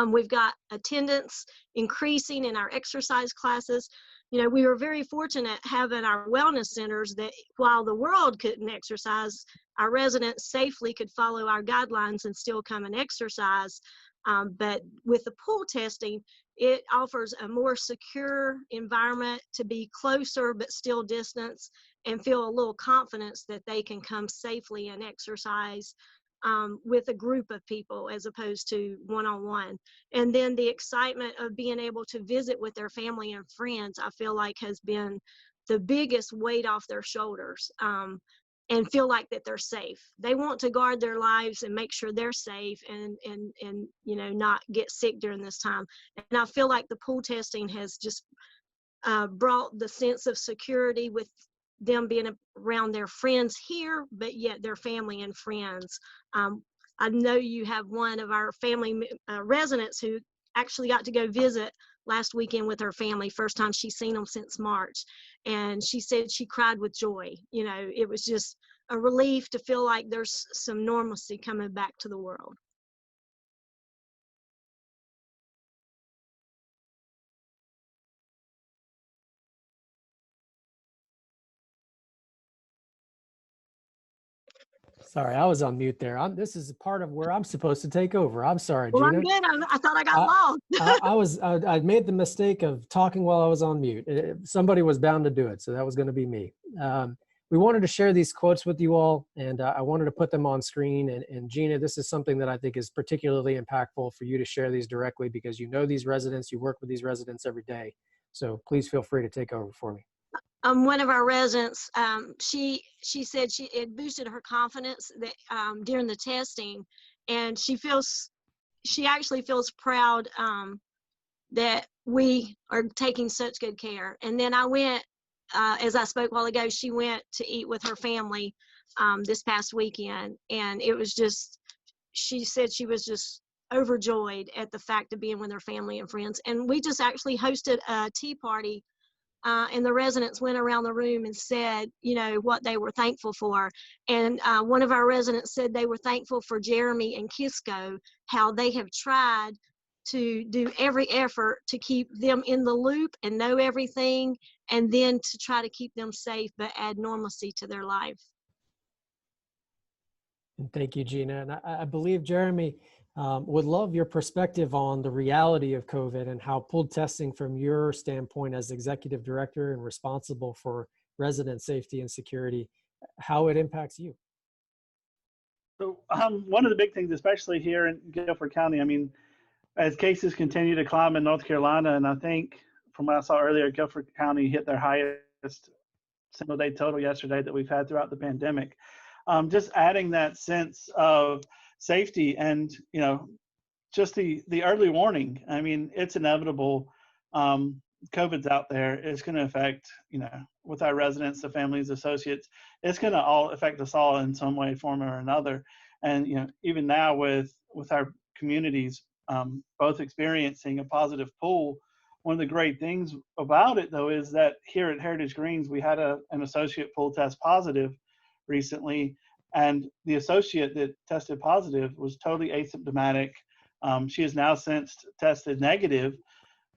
We've got attendance increasing in our exercise classes. You know, we were very fortunate having our wellness centers that while the world couldn't exercise, our residents safely could follow our guidelines and still come and exercise. But with the pool testing, it offers a more secure environment to be closer but still distance and feel a little confidence that they can come safely and exercise with a group of people as opposed to one-on-one. And then the excitement of being able to visit with their family and friends, I feel like has been the biggest weight off their shoulders. And feel like that they're safe. They want to guard their lives and make sure they're safe and you know, not get sick during this time. And I feel like the pool testing has just brought the sense of security with them being around their friends here, but yet their family and friends. I know you have one of our family residents who actually got to go visit last weekend with her family, first time she's seen them since March. And she said she cried with joy. You know, it was just a relief to feel like there's some normalcy coming back to the world. Sorry, I was on mute there. This is a part of where I'm supposed to take over. I'm sorry, Well, Gina. I'm good. I thought I got lost. I made the mistake of talking while I was on mute. Somebody was bound to do it, so that was going to be me. We wanted to share these quotes with you all, and I wanted to put them on screen. And Gina, this is something that I think is particularly impactful for you to share these directly because you know these residents, you work with these residents every day. So please feel free to take over for me. One of our residents, she said it boosted her confidence that during the testing, and she actually feels proud that we are taking such good care. And then I went, as I spoke a while ago, she went to eat with her family this past weekend, and it was just, she said she was just overjoyed at the fact of being with her family and friends. And we just actually hosted a tea party. And the residents went around the room and said, you know, what they were thankful for. And one of our residents said they were thankful for Jeremy and Kisco, how they have tried to do every effort to keep them in the loop and know everything and then to try to keep them safe but add normalcy to their life. And thank you, Gina. And I believe Jeremy would love your perspective on the reality of COVID and how pooled testing, from your standpoint as executive director and responsible for resident safety and security, how it impacts you. So one of the big things, especially here in Guilford County, I mean, as cases continue to climb in North Carolina, and I think from what I saw earlier, Guilford County hit their highest single day total yesterday that we've had throughout the pandemic. Just adding that sense of safety and, you know, just the early warning. I mean, it's inevitable. COVID's out there. It's going to affect, you know, with our residents, the families, associates, it's going to all affect us all in some way, form, or another. And, you know, even now with our communities both experiencing a positive pool, one of the great things about it, though, is that here at Heritage Greens, we had an associate pool test positive recently, and the associate that tested positive was totally asymptomatic. She has now since tested negative,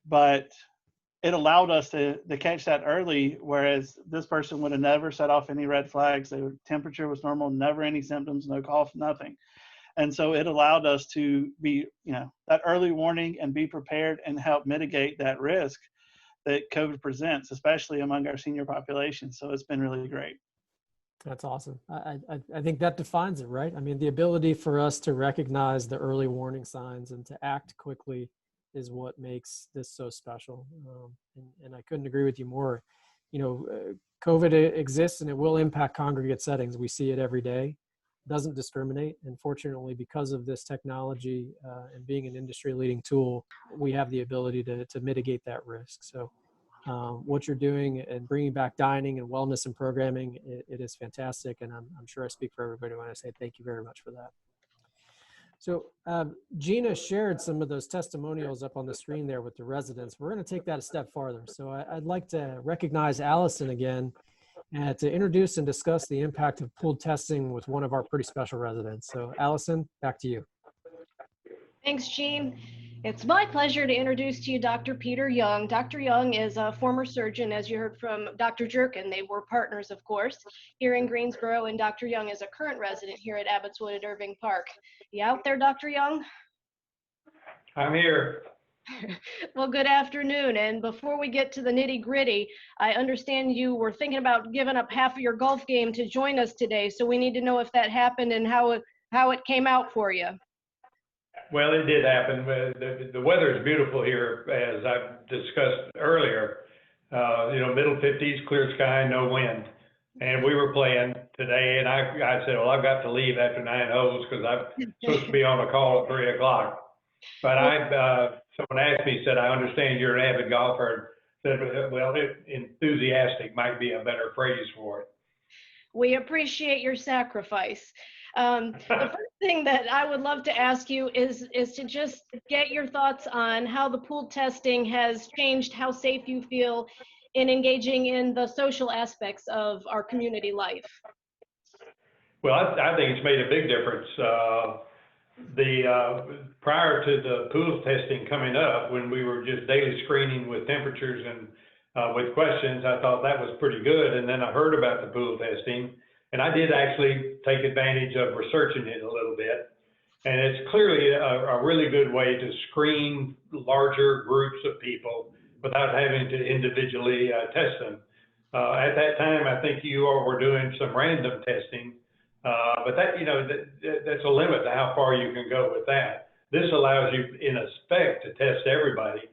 but it allowed us to catch that early, whereas this person would have never set off any red flags. Their temperature was normal, never any symptoms, no cough, nothing. And so it allowed us to be, you know, that early warning and be prepared and help mitigate that risk that COVID presents, especially among our senior population. So it's been really great. That's awesome. I think that defines it, right? I mean, the ability for us to recognize the early warning signs and to act quickly is what makes this so special. And I couldn't agree with you more. You know, COVID exists and it will impact congregate settings. We see it every day. It doesn't discriminate. And fortunately, because of this technology and being an industry leading tool, we have the ability to mitigate that risk. So what you're doing and bringing back dining and wellness and programming, it is fantastic. And I'm sure I speak for everybody when I say thank you very much for that. So Gina shared some of those testimonials up on the screen there with the residents. We're going to take that a step farther. So I'd like to recognize Allison again to introduce and discuss the impact of pooled testing with one of our pretty special residents. So Allison, back to you. Thanks, Gene. It's my pleasure to introduce to you Dr. Peter Young. Dr. Young is a former surgeon, as you heard from Dr. Gerkin. They were partners, of course, here in Greensboro, and Dr. Young is a current resident here at Abbotswood at Irving Park. You out there, Dr. Young? I'm here. Well, good afternoon. And before we get to the nitty-gritty, I understand you were thinking about giving up half of your golf game to join us today, so we need to know if that happened and how it came out for you. Well, it did happen. The weather is beautiful here, as I've discussed earlier. You know, middle 50s, clear sky, no wind. And we were playing today, and I said, well, I've got to leave after 9 holes because I'm supposed to be on a call at 3 o'clock. But someone asked me, said, I understand you're an avid golfer. Said, well, enthusiastic might be a better phrase for it. We appreciate your sacrifice. The first thing that I would love to ask you is to just get your thoughts on how the pooled testing has changed how safe you feel in engaging in the social aspects of our community life. Well, I think it's made a big difference. Prior to the pool testing coming up, when we were just daily screening with temperatures and with questions, I thought that was pretty good. And then I heard about the pool testing, and I did actually take advantage of researching it a little bit. And it's clearly a really good way to screen larger groups of people without having to individually test them. At that time, I think you all were doing some random testing, but that, you know, that's a limit to how far you can go with that. This allows you, in effect, to test everybody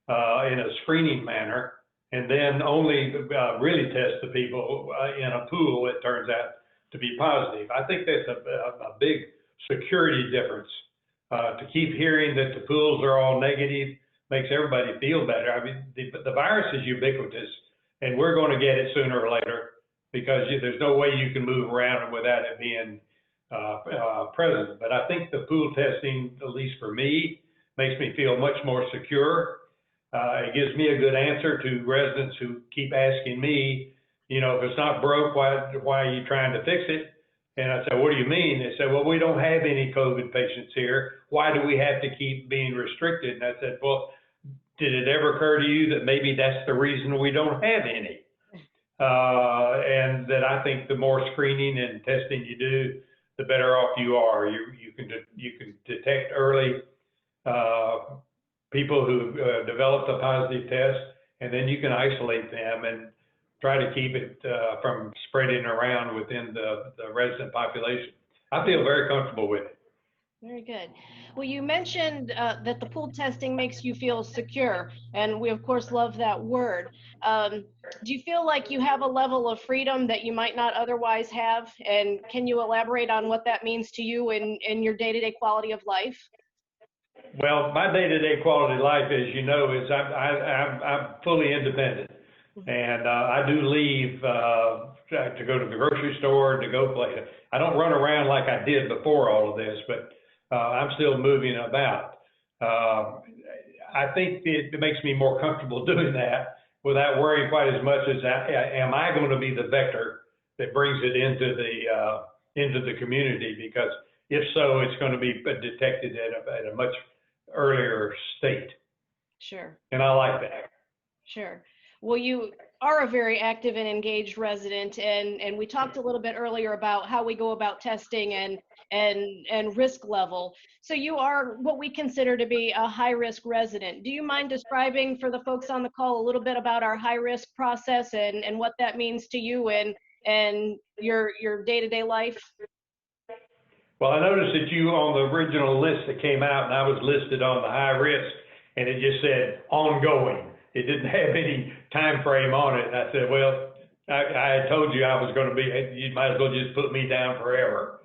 in a screening manner, and then only really test the people in a pool that turns out to be positive. I think that's a big security difference. To keep hearing that the pools are all negative makes everybody feel better. I mean, the virus is ubiquitous, and we're going to get it sooner or later because there's no way you can move around without it being present. But I think the pool testing, at least for me, makes me feel much more secure. It gives me a good answer to residents who keep asking me, you know, if it's not broke, why are you trying to fix it? And I said, what do you mean? They said, well, we don't have any COVID patients here. Why do we have to keep being restricted? And I said, well, did it ever occur to you that maybe that's the reason we don't have any? And that I think the more screening and testing you do, the better off you are. You can detect early people who developed a positive test, and then you can isolate them and try to keep it from spreading around within the resident population. I feel very comfortable with it. Very good. Well, you mentioned that the pool testing makes you feel secure, and we of course love that word. Do you feel like you have a level of freedom that you might not otherwise have? And can you elaborate on what that means to you in your day-to-day quality of life? Well, my day-to-day quality of life, as you know, is I'm fully independent, and I do leave to go to the grocery store, to go play. I don't run around like I did before all of this, but I'm still moving about. I think it makes me more comfortable doing that without worrying quite as much as am I going to be the vector that brings it into the community? Because if so, it's going to be detected at a much earlier state. Sure. And I like that. Sure. Well, you are a very active and engaged resident, and we talked a little bit earlier about how we go about testing and risk level. So you are what we consider to be a high-risk resident. Do you mind describing for the folks on the call a little bit about our high-risk process and what that means to you and your day-to-day life? Well, I noticed that you on the original list that came out, and I was listed on the high risk, and it just said ongoing. It didn't have any time frame on it. And I said, well, I had told you I was going to be, you might as well just put me down forever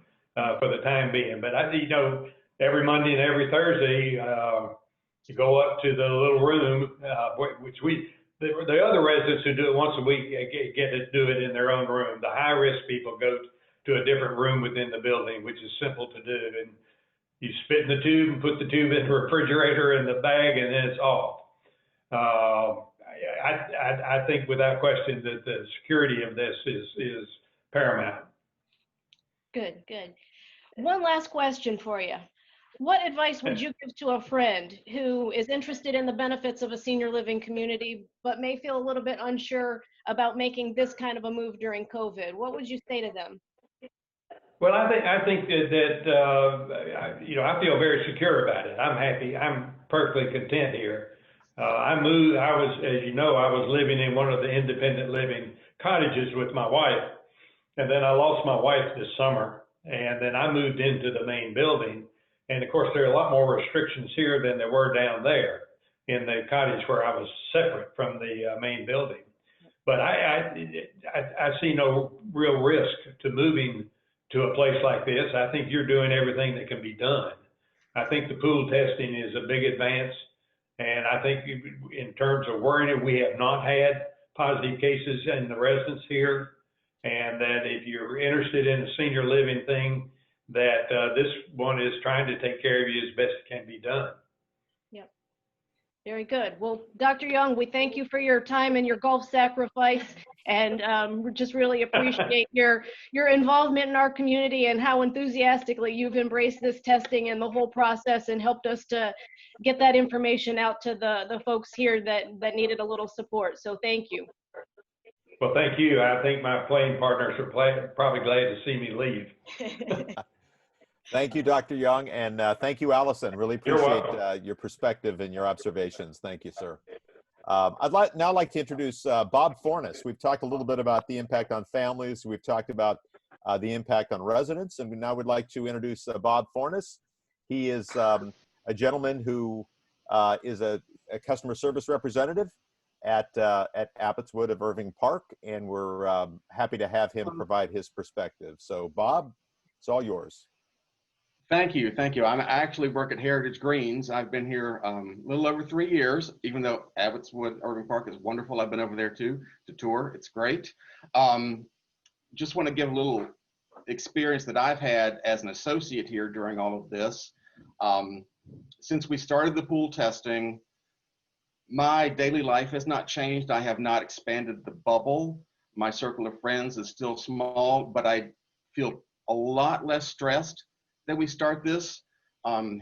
for the time being. But every Monday and every Thursday, you go up to the little room, which the other residents who do it once a week get to do it in their own room. The high risk people go to a different room within the building, which is simple to do. And you spit in the tube and put the tube in the refrigerator in the bag, and then it's off. I think without question that the security of this is paramount. Good, good. One last question for you. What advice would you give to a friend who is interested in the benefits of a senior living community, but may feel a little bit unsure about making this kind of a move during COVID? What would you say to them? Well, I think that I feel very secure about it. I'm happy. I'm perfectly content here. I moved. I was living in one of the independent living cottages with my wife, and then I lost my wife this summer, and then I moved into the main building. And of course, there are a lot more restrictions here than there were down there in the cottage where I was separate from the main building. But I see no real risk to moving to a place like this. I think you're doing everything that can be done. I think the pool testing is a big advance. And I think in terms of worrying, we have not had positive cases in the residents here. And that if you're interested in a senior living thing, that this one is trying to take care of you as best it can be done. Yep. Very good. Well, Dr. Young, we thank you for your time and your golf sacrifice, and we just really appreciate your involvement in our community and how enthusiastically you've embraced this testing and the whole process and helped us to get that information out to the folks here that needed a little support. So thank you. Well, thank you. I think my playing partners are probably glad to see me leave. Thank you, Dr. Young, and thank you, Allison. Really appreciate your perspective and your observations. Thank you, sir. I'd now like to introduce Bob Fornes. We've talked a little bit about the impact on families. We've talked about the impact on residents, and we now would like to introduce Bob Fornes. He is a gentleman who is a customer service representative at Abbotswood of Irving Park, and we're happy to have him provide his perspective. So, Bob, it's all yours. Thank you. Thank you. I actually work at Heritage Greens. I've been here a little over 3 years, even though Abbotswood Irving Park is wonderful. I've been over there too to tour. It's great. Just want to give a little experience that I've had as an associate here during all of this. Since we started the pool testing, my daily life has not changed. I have not expanded the bubble. My circle of friends is still small, but I feel a lot less stressed that we start this.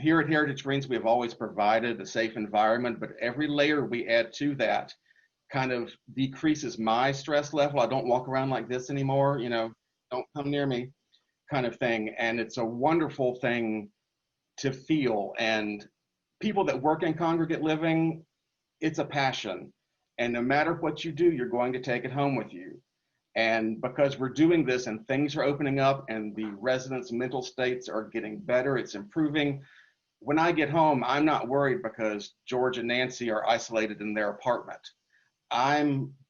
Here at Heritage Greens, we have always provided a safe environment, but every layer we add to that kind of decreases my stress level. I don't walk around like this anymore, you know, don't come near me kind of thing. And it's a wonderful thing to feel. And people that work in congregate living, it's a passion. And no matter what you do, you're going to take it home with you. And because we're doing this and things are opening up and the residents' mental states are getting better, it's improving. When I get home, I'm not worried because George and Nancy are isolated in their apartment.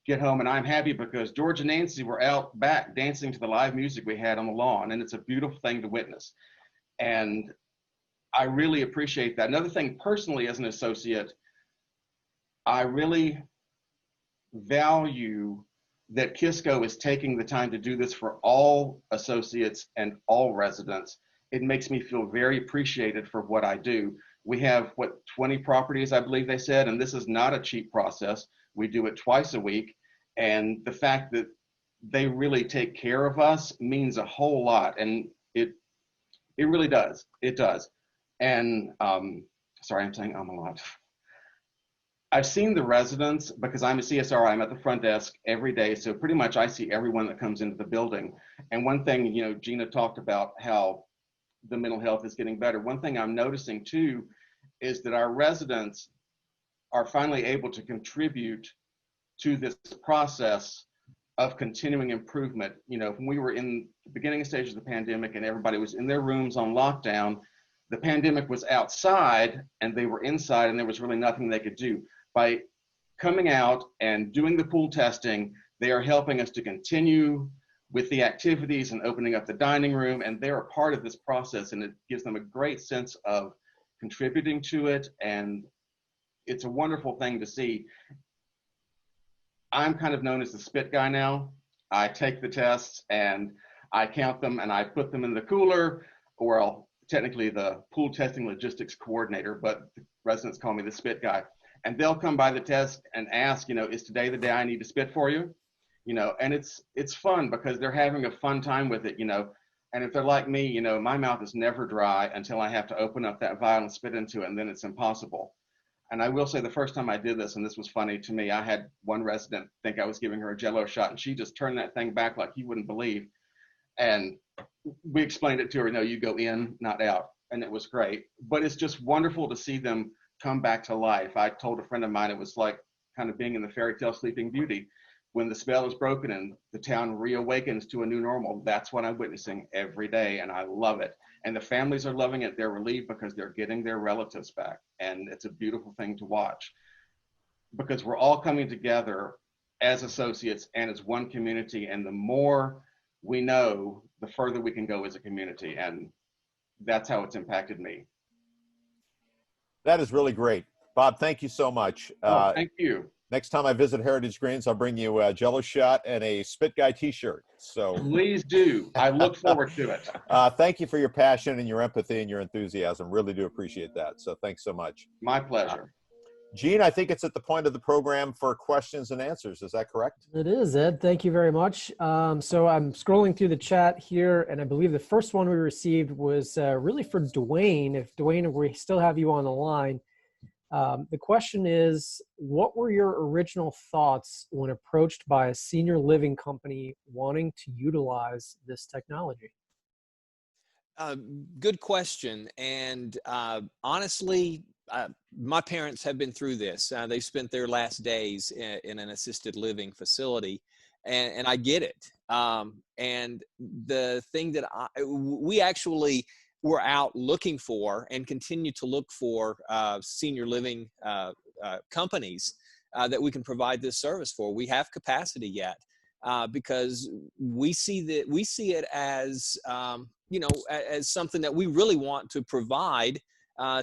Get home and I'm happy because George and Nancy were out back dancing to the live music we had on the lawn, and it's a beautiful thing to witness. And I really appreciate that. Another thing, personally, as an associate, I really value that Kisco is taking the time to do this for all associates and all residents. It makes me feel very appreciated for what I do. We have, 20 properties, I believe they said, and this is not a cheap process. We do it twice a week. And the fact that they really take care of us means a whole lot. And it really does. It does. And sorry, I'm saying a lot. I've seen the residents because I'm a CSR. I'm at the front desk every day. So pretty much I see everyone that comes into the building. And one thing, you know, Gina talked about how the mental health is getting better. One thing I'm noticing too is that our residents are finally able to contribute to this process of continuing improvement. You know, when we were in the beginning stages of the pandemic and everybody was in their rooms on lockdown, the pandemic was outside and they were inside and there was really nothing they could do. By coming out and doing the pool testing, they are helping us to continue with the activities and opening up the dining room, and they're a part of this process, and it gives them a great sense of contributing to it, and it's a wonderful thing to see. I'm kind of known as the spit guy now. I take the tests and I count them and I put them in the cooler, or I'll technically the pool testing logistics coordinator, but the residents call me the spit guy. And they'll come by the test and ask, you know, is today the day I need to spit for you? You know, and it's fun because they're having a fun time with it, you know. And if they're like me, you know, my mouth is never dry until I have to open up that vial and spit into it, and then it's impossible. And I will say the first time I did this, and this was funny to me, I had one resident think I was giving her a Jell-O shot, and she just turned that thing back like you wouldn't believe. And we explained it to her, no, you go in, not out. And it was great. But it's just wonderful to see them come back to life. I told a friend of mine it was like kind of being in the fairy tale Sleeping Beauty. When the spell is broken and the town reawakens to a new normal, that's what I'm witnessing every day, and I love it. And the families are loving it. They're relieved because they're getting their relatives back, and it's a beautiful thing to watch because we're all coming together as associates and as one community, and the more we know, the further we can go as a community, and that's how it's impacted me. That is really great. Bob, thank you so much. Thank you. Next time I visit Heritage Greens, I'll bring you a Jell-O shot and a Spit Guy t-shirt. So please do. I look forward to it. Thank you for your passion and your empathy and your enthusiasm. Really do appreciate that. So thanks so much. My pleasure. Gene, I think it's at the point of the program for questions and answers. Is that correct? It is, Ed. Thank you very much. So I'm scrolling through the chat here, and I believe the first one we received was really for Duane. If Duane, we still have you on the line. The question is, what were your original thoughts when approached by a senior living company wanting to utilize this technology? Good question. And honestly, my parents have been through this. They've spent their last days in an assisted living facility, and I get it. And the thing that we actually were out looking for and continue to look for senior living companies that we can provide this service for. We have capacity yet because we see it as you know, as something that we really want to provide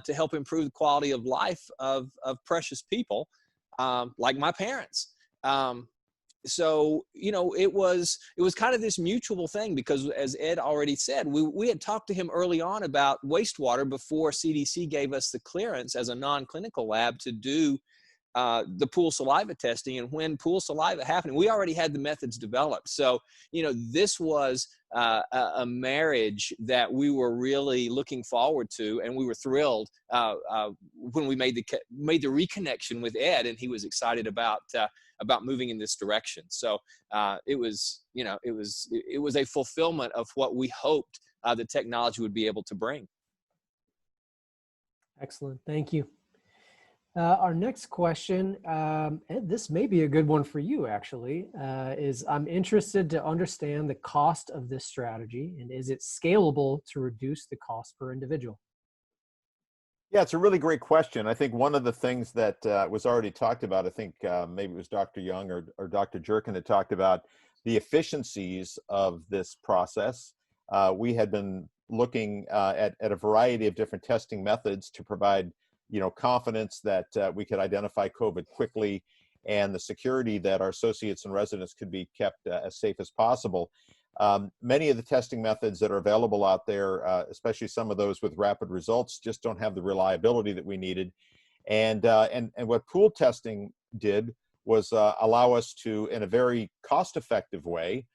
to help improve the quality of life of precious people like my parents. So, you know, it was kind of this mutual thing because, as Ed already said, we had talked to him early on about wastewater before CDC gave us the clearance as a non-clinical lab to do the pool saliva testing. And when pool saliva happened, we already had the methods developed. So, this was a marriage that we were really looking forward to, and we were thrilled when we made the reconnection with Ed, and he was excited about moving in this direction. So it was a fulfillment of what we hoped the technology would be able to bring. Excellent, thank you. Our next question, Ed, this may be a good one for you actually, is I'm interested to understand the cost of this strategy, and is it scalable to reduce the cost per individual? Yeah, it's a really great question. I think one of the things that was already talked about, I think maybe it was Dr. Young or Dr. Gerkin had talked about the efficiencies of this process. We had been looking at a variety of different testing methods to provide confidence that we could identify COVID quickly, and the security that our associates and residents could be kept as safe as possible. Many of the testing methods that are available out there, especially some of those with rapid results, just don't have the reliability that we needed. And what pool testing did was allow us to, in a very cost-effective way,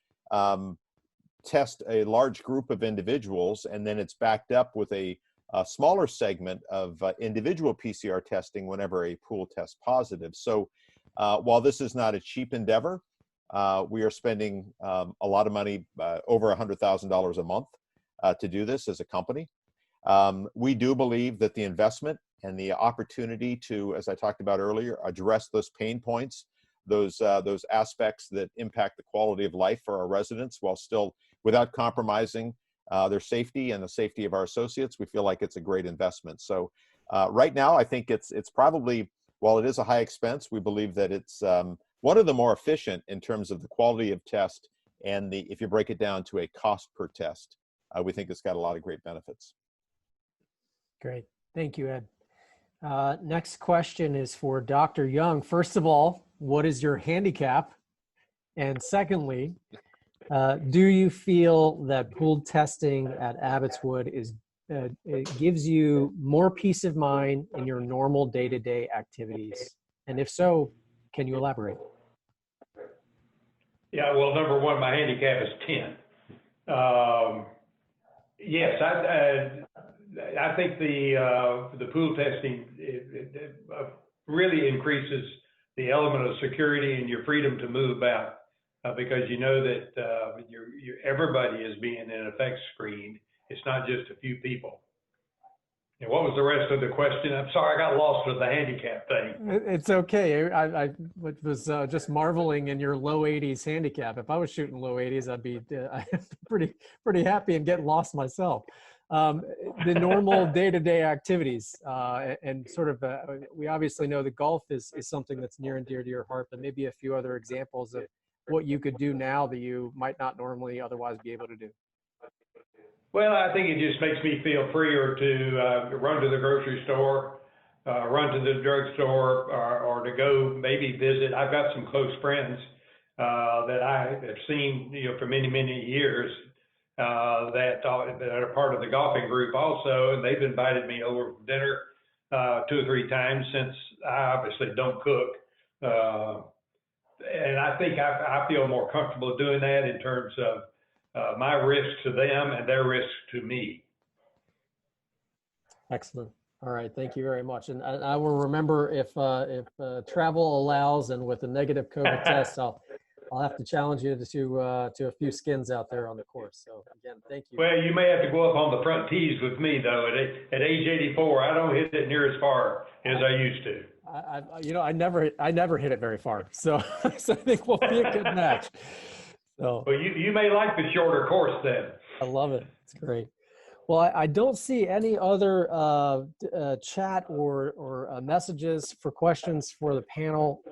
test a large group of individuals, and then it's backed up with a smaller segment of individual PCR testing whenever a pool tests positive. So while this is not a cheap endeavor, we are spending a lot of money, over $100,000 a month to do this as a company. We do believe that the investment and the opportunity to, as I talked about earlier, address those pain points, those aspects that impact the quality of life for our residents while still without compromising their safety and the safety of our associates, we feel like it's a great investment. So right now, I think it's probably, while it is a high expense, we believe that it's one of the more efficient in terms of the quality of test, and if you break it down to a cost per test, we think it's got a lot of great benefits. Great, thank you, Ed. Next question is for Dr. Young. First of all, what is your handicap? And secondly, do you feel that pooled testing at Abbotswood it gives you more peace of mind in your normal day-to-day activities? And if so, can you elaborate? Yeah, well, number one, my handicap is 10. Yes, I think the pool testing really increases the element of security and your freedom to move about, because you know that everybody is being in effect screened. It's not just a few people. And what was the rest of the question? I'm sorry, I got lost with the handicap thing. It's okay. I was just marveling in your low 80s handicap. If I was shooting low 80s, I'd be pretty happy and get lost myself. The normal day-to-day activities and sort of, we obviously know that golf is something that's near and dear to your heart, but maybe a few other examples of what you could do now that you might not normally otherwise be able to do. Well, I think it just makes me feel freer to run to the grocery store, run to the drugstore, or to go maybe visit. I've got some close friends that I have seen, for many, many years that are part of the golfing group also, and they've invited me over for dinner 2 or 3 times, since I obviously don't cook. And I think I feel more comfortable doing that in terms of my risk to them and their risk to me. Excellent. All right, thank you very much. And I will remember if travel allows and with a negative COVID test, I'll have to challenge you to a few skins out there on the course. So again, thank you. Well, you may have to go up on the front tees with me though. At age 84, I don't hit it near as far as I used to. I never hit it very far. So I think we'll be a good match. So, well, you may like the shorter course then. I love it. It's great. Well, I don't see any other chat or messages for questions for the panel.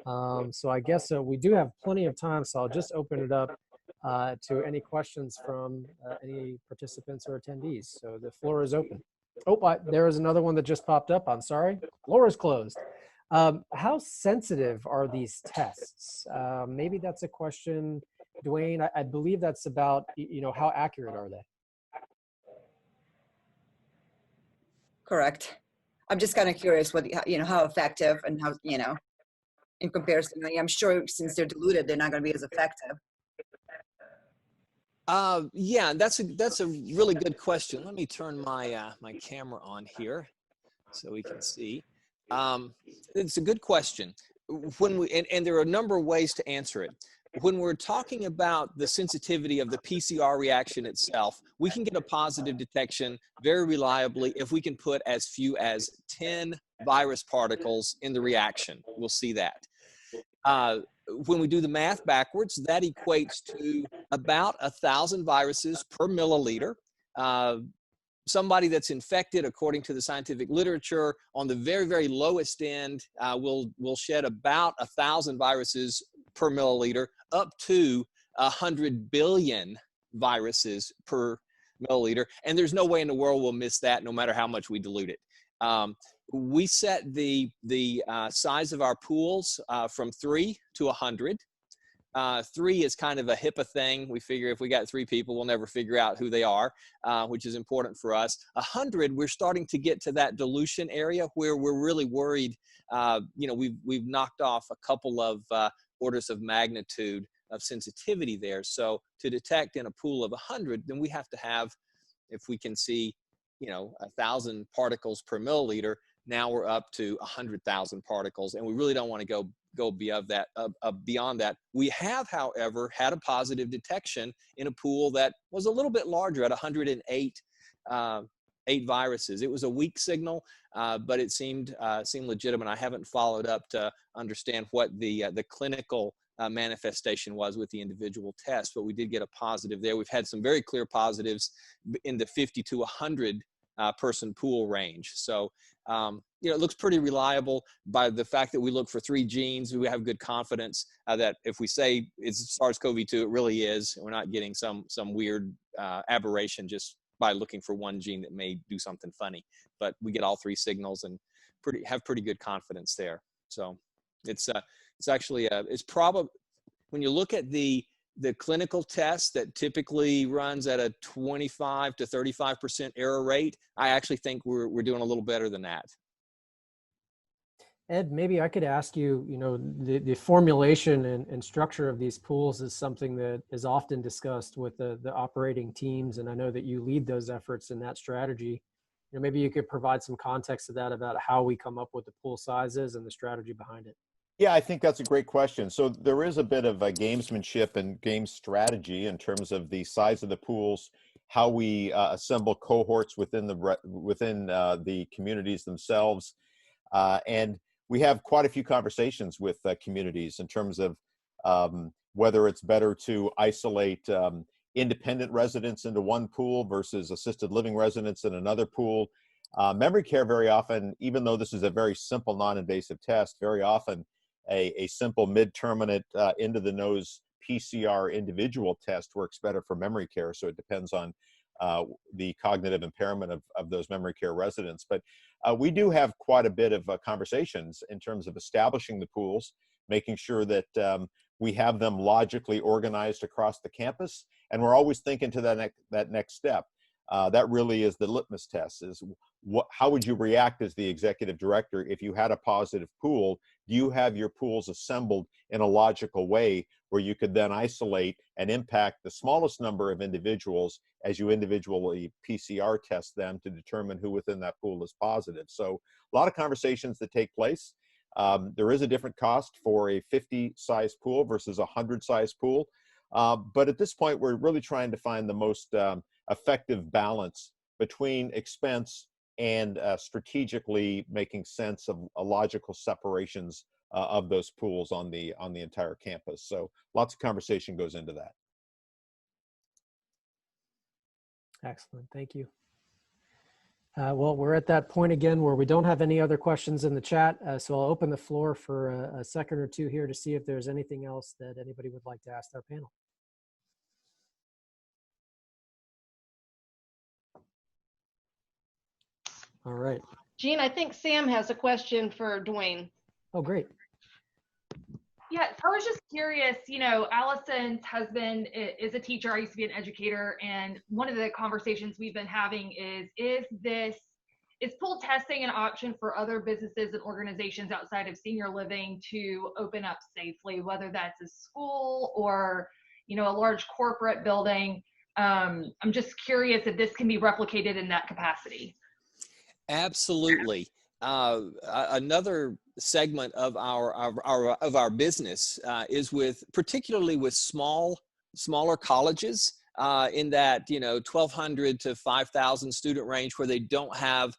So I guess we do have plenty of time. So I'll just open it up to any questions from any participants or attendees. So the floor is open. Oh, there is another one that just popped up. I'm sorry. Floor is closed. How sensitive are these tests? Maybe that's a question, Duane. I believe that's about, how accurate are they? Correct. I'm just kind of curious what, how effective and how, in comparison? I'm sure since they're diluted, they're not going to be as effective. Yeah, that's a really good question. Let me turn my my camera on here so we can see. It's a good question. When we and there are a number of ways to answer it. When we're talking about the sensitivity of the PCR reaction itself, we can get a positive detection very reliably if we can put as few as 10 virus particles in the reaction. We'll see that. When we do the math backwards, that equates to about 1,000 viruses per milliliter. Somebody that's infected, according to the scientific literature, on the very, very lowest end, will shed about 1,000 viruses per milliliter, up to 100 billion viruses per milliliter. And there's no way in the world we'll miss that, no matter how much we dilute it. We set the size of our pools from 3 to 100. 3 is kind of a HIPAA thing. We figure if we got 3 people, we'll never figure out who they are, which is important for us. 100, we're starting to get to that dilution area where we're really worried. You know, we've knocked off a couple of orders of magnitude of sensitivity there. So to detect in a pool of 100, then we have to have, if we can see, you know, 1,000 particles per milliliter. Now we're up to 100,000 particles, and we really don't want to go beyond that. We have, however, had a positive detection in a pool that was a little bit larger at 108 viruses. It was a weak signal, but it seemed legitimate. I haven't followed up to understand what the clinical manifestation was with the individual test, but we did get a positive there. We've had some very clear positives in the 50 to 100 person pool range. So, you know, it looks pretty reliable by the fact that we look for 3 genes. We have good confidence that if we say it's SARS-CoV-2, it really is. We're not getting some weird aberration just by looking for one gene that may do something funny. But we get all 3 signals and have pretty good confidence there. So it's actually it's probably, when you look at the clinical test that typically runs at a 25 to 35% error rate, I actually think we're doing a little better than that. Ed, maybe I could ask you, you know, the formulation and structure of these pools is something that is often discussed with the operating teams. And I know that you lead those efforts in that strategy. You know, maybe you could provide some context to that about how we come up with the pool sizes and the strategy behind it. Yeah, I think that's a great question. So there is a bit of a gamesmanship and game strategy in terms of the size of the pools, how we assemble cohorts within the communities themselves, and we have quite a few conversations with communities in terms of whether it's better to isolate independent residents into one pool versus assisted living residents in another pool. Memory care very often, even though this is a very simple non-invasive test, very often a simple mid-terminate into the nose PCR individual test works better for memory care. So it depends on the cognitive impairment of those memory care residents. But we do have quite a bit of conversations in terms of establishing the pools, making sure that we have them logically organized across the campus. And we're always thinking to that next step. That really is the litmus test, is how would you react as the executive director if you had a positive pool? Do you have your pools assembled in a logical way where you could then isolate and impact the smallest number of individuals as you individually PCR test them to determine who within that pool is positive? So a lot of conversations that take place. There is a different cost for a 50 size pool versus a 100 size pool. But at this point, we're really trying to find the most effective balance between expense and strategically making sense of logical separations of those pools on the entire campus. So lots of conversation goes into that. Excellent, thank you. Well, we're at that point again where we don't have any other questions in the chat, so I'll open the floor for a second or two here to see if there's anything else that anybody would like to ask our panel. All right. Jean, I think Sam has a question for Duane. Oh, great. Yeah, so I was just curious, you know, Allison's husband is a teacher. I used to be an educator. And one of the conversations we've been having is this is pool testing an option for other businesses and organizations outside of senior living to open up safely, whether that's a school or, you know, a large corporate building? I'm just curious if this can be replicated in that capacity. Absolutely. Another segment of our business is particularly with smaller colleges in that 1,200 to 5,000 student range, where they don't have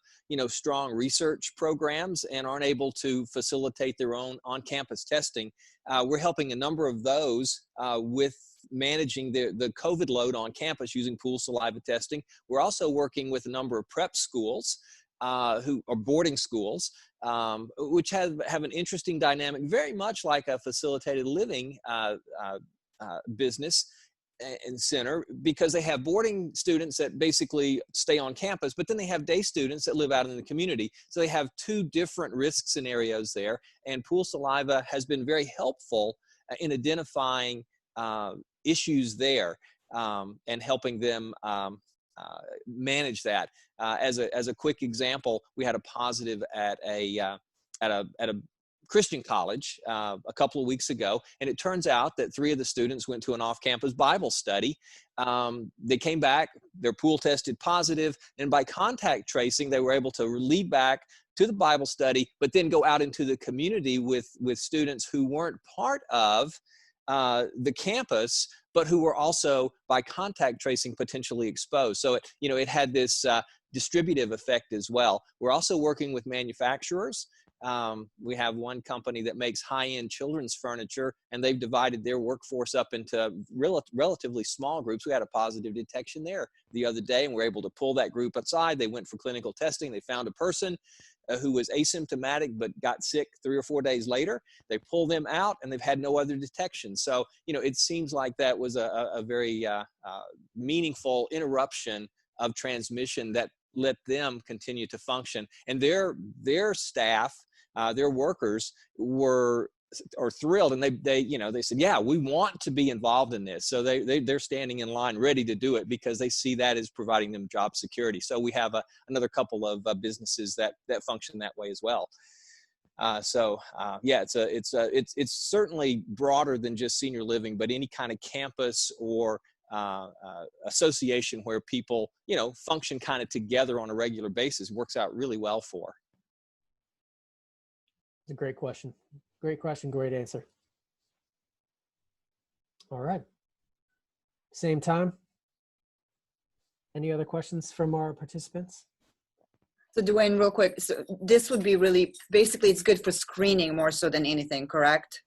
strong research programs and aren't able to facilitate their own on-campus testing. We're helping a number of those with managing the COVID load on campus using pool saliva testing. We're also working with a number of prep schools who are boarding schools, which have an interesting dynamic, very much like a facilitated living business and center, because they have boarding students that basically stay on campus, but then they have day students that live out in the community. So they have two different risk scenarios there, and pool saliva has been very helpful in identifying issues there and helping them manage that. As a quick example, we had a positive at a Christian college a couple of weeks ago, and it turns out that 3 of the students went to an off-campus Bible study. They came back, their pool tested positive, and by contact tracing, they were able to lead back to the Bible study, but then go out into the community with students who weren't part of the campus, but who were also by contact tracing potentially exposed. So it had this distributive effect as well. We're also working with manufacturers. We have one company that makes high-end children's furniture, and they've divided their workforce up into relatively small groups. We had a positive detection there the other day, and we're able to pull that group aside. They went for clinical testing. They found a person who was asymptomatic but got sick 3 or 4 days later. They pulled them out, and they've had no other detection. So, it seems like that was a very meaningful interruption of transmission that let them continue to function. And their staff, their workers are thrilled, and they said, yeah, we want to be involved in this. So they're standing in line ready to do it because they see that as providing them job security. So we have another couple of businesses that function that way as well. Yeah, it's certainly broader than just senior living, but any kind of campus or association where people function kind of together on a regular basis works out really well for. It's a great question. Great question. Great answer. All right. Same time. Any other questions from our participants? So Duane, real quick, so this would be really, basically it's good for screening more so than anything, correct?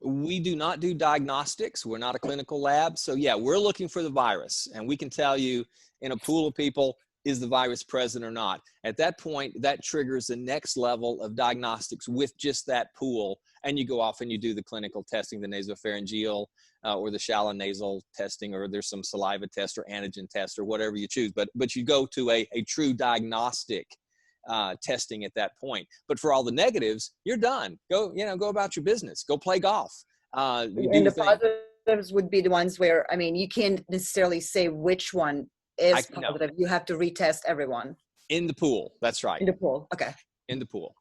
We do not do diagnostics. We're not a clinical lab. So yeah, we're looking for the virus, and we can tell you in a pool of people, is the virus present or not? At that point, that triggers the next level of diagnostics with just that pool. And you go off and you do the clinical testing, the nasopharyngeal or the shallow nasal testing, or there's some saliva test or antigen test or whatever you choose. But you go to a true diagnostic testing at that point. But for all the negatives, you're done. Go about your business. Go play golf. And the positives would be the ones where, you can't necessarily say which one is positive. You have to retest everyone. In the pool. That's right. In the pool. Okay. In the pool.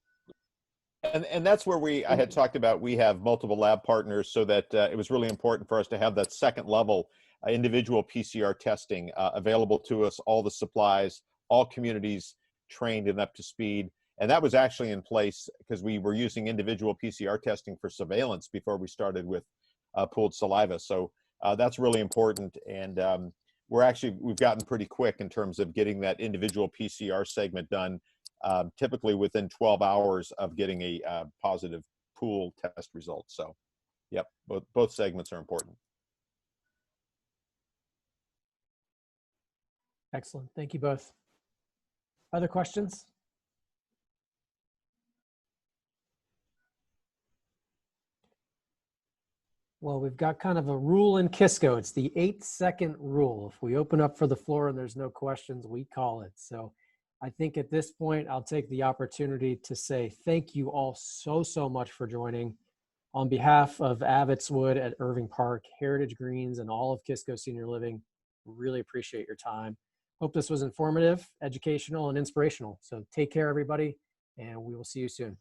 And that's where I had talked about, we have multiple lab partners, so that it was really important for us to have that second level individual PCR testing available to us, all the supplies, all communities trained and up to speed. And that was actually in place because we were using individual PCR testing for surveillance before we started with pooled saliva. So that's really important. And we've gotten pretty quick in terms of getting that individual PCR segment done, typically within 12 hours of getting a positive pool test result. So, yep, both segments are important. Excellent. Thank you both. Other questions? Well, we've got kind of a rule in Kisco. It's the 8-second rule. If we open up for the floor and there's no questions, we call it. So I think at this point, I'll take the opportunity to say thank you all so much for joining. On behalf of Abbotswood at Irving Park, Heritage Greens, and all of Kisco Senior Living, really appreciate your time. Hope this was informative, educational, and inspirational. So take care, everybody, and we will see you soon.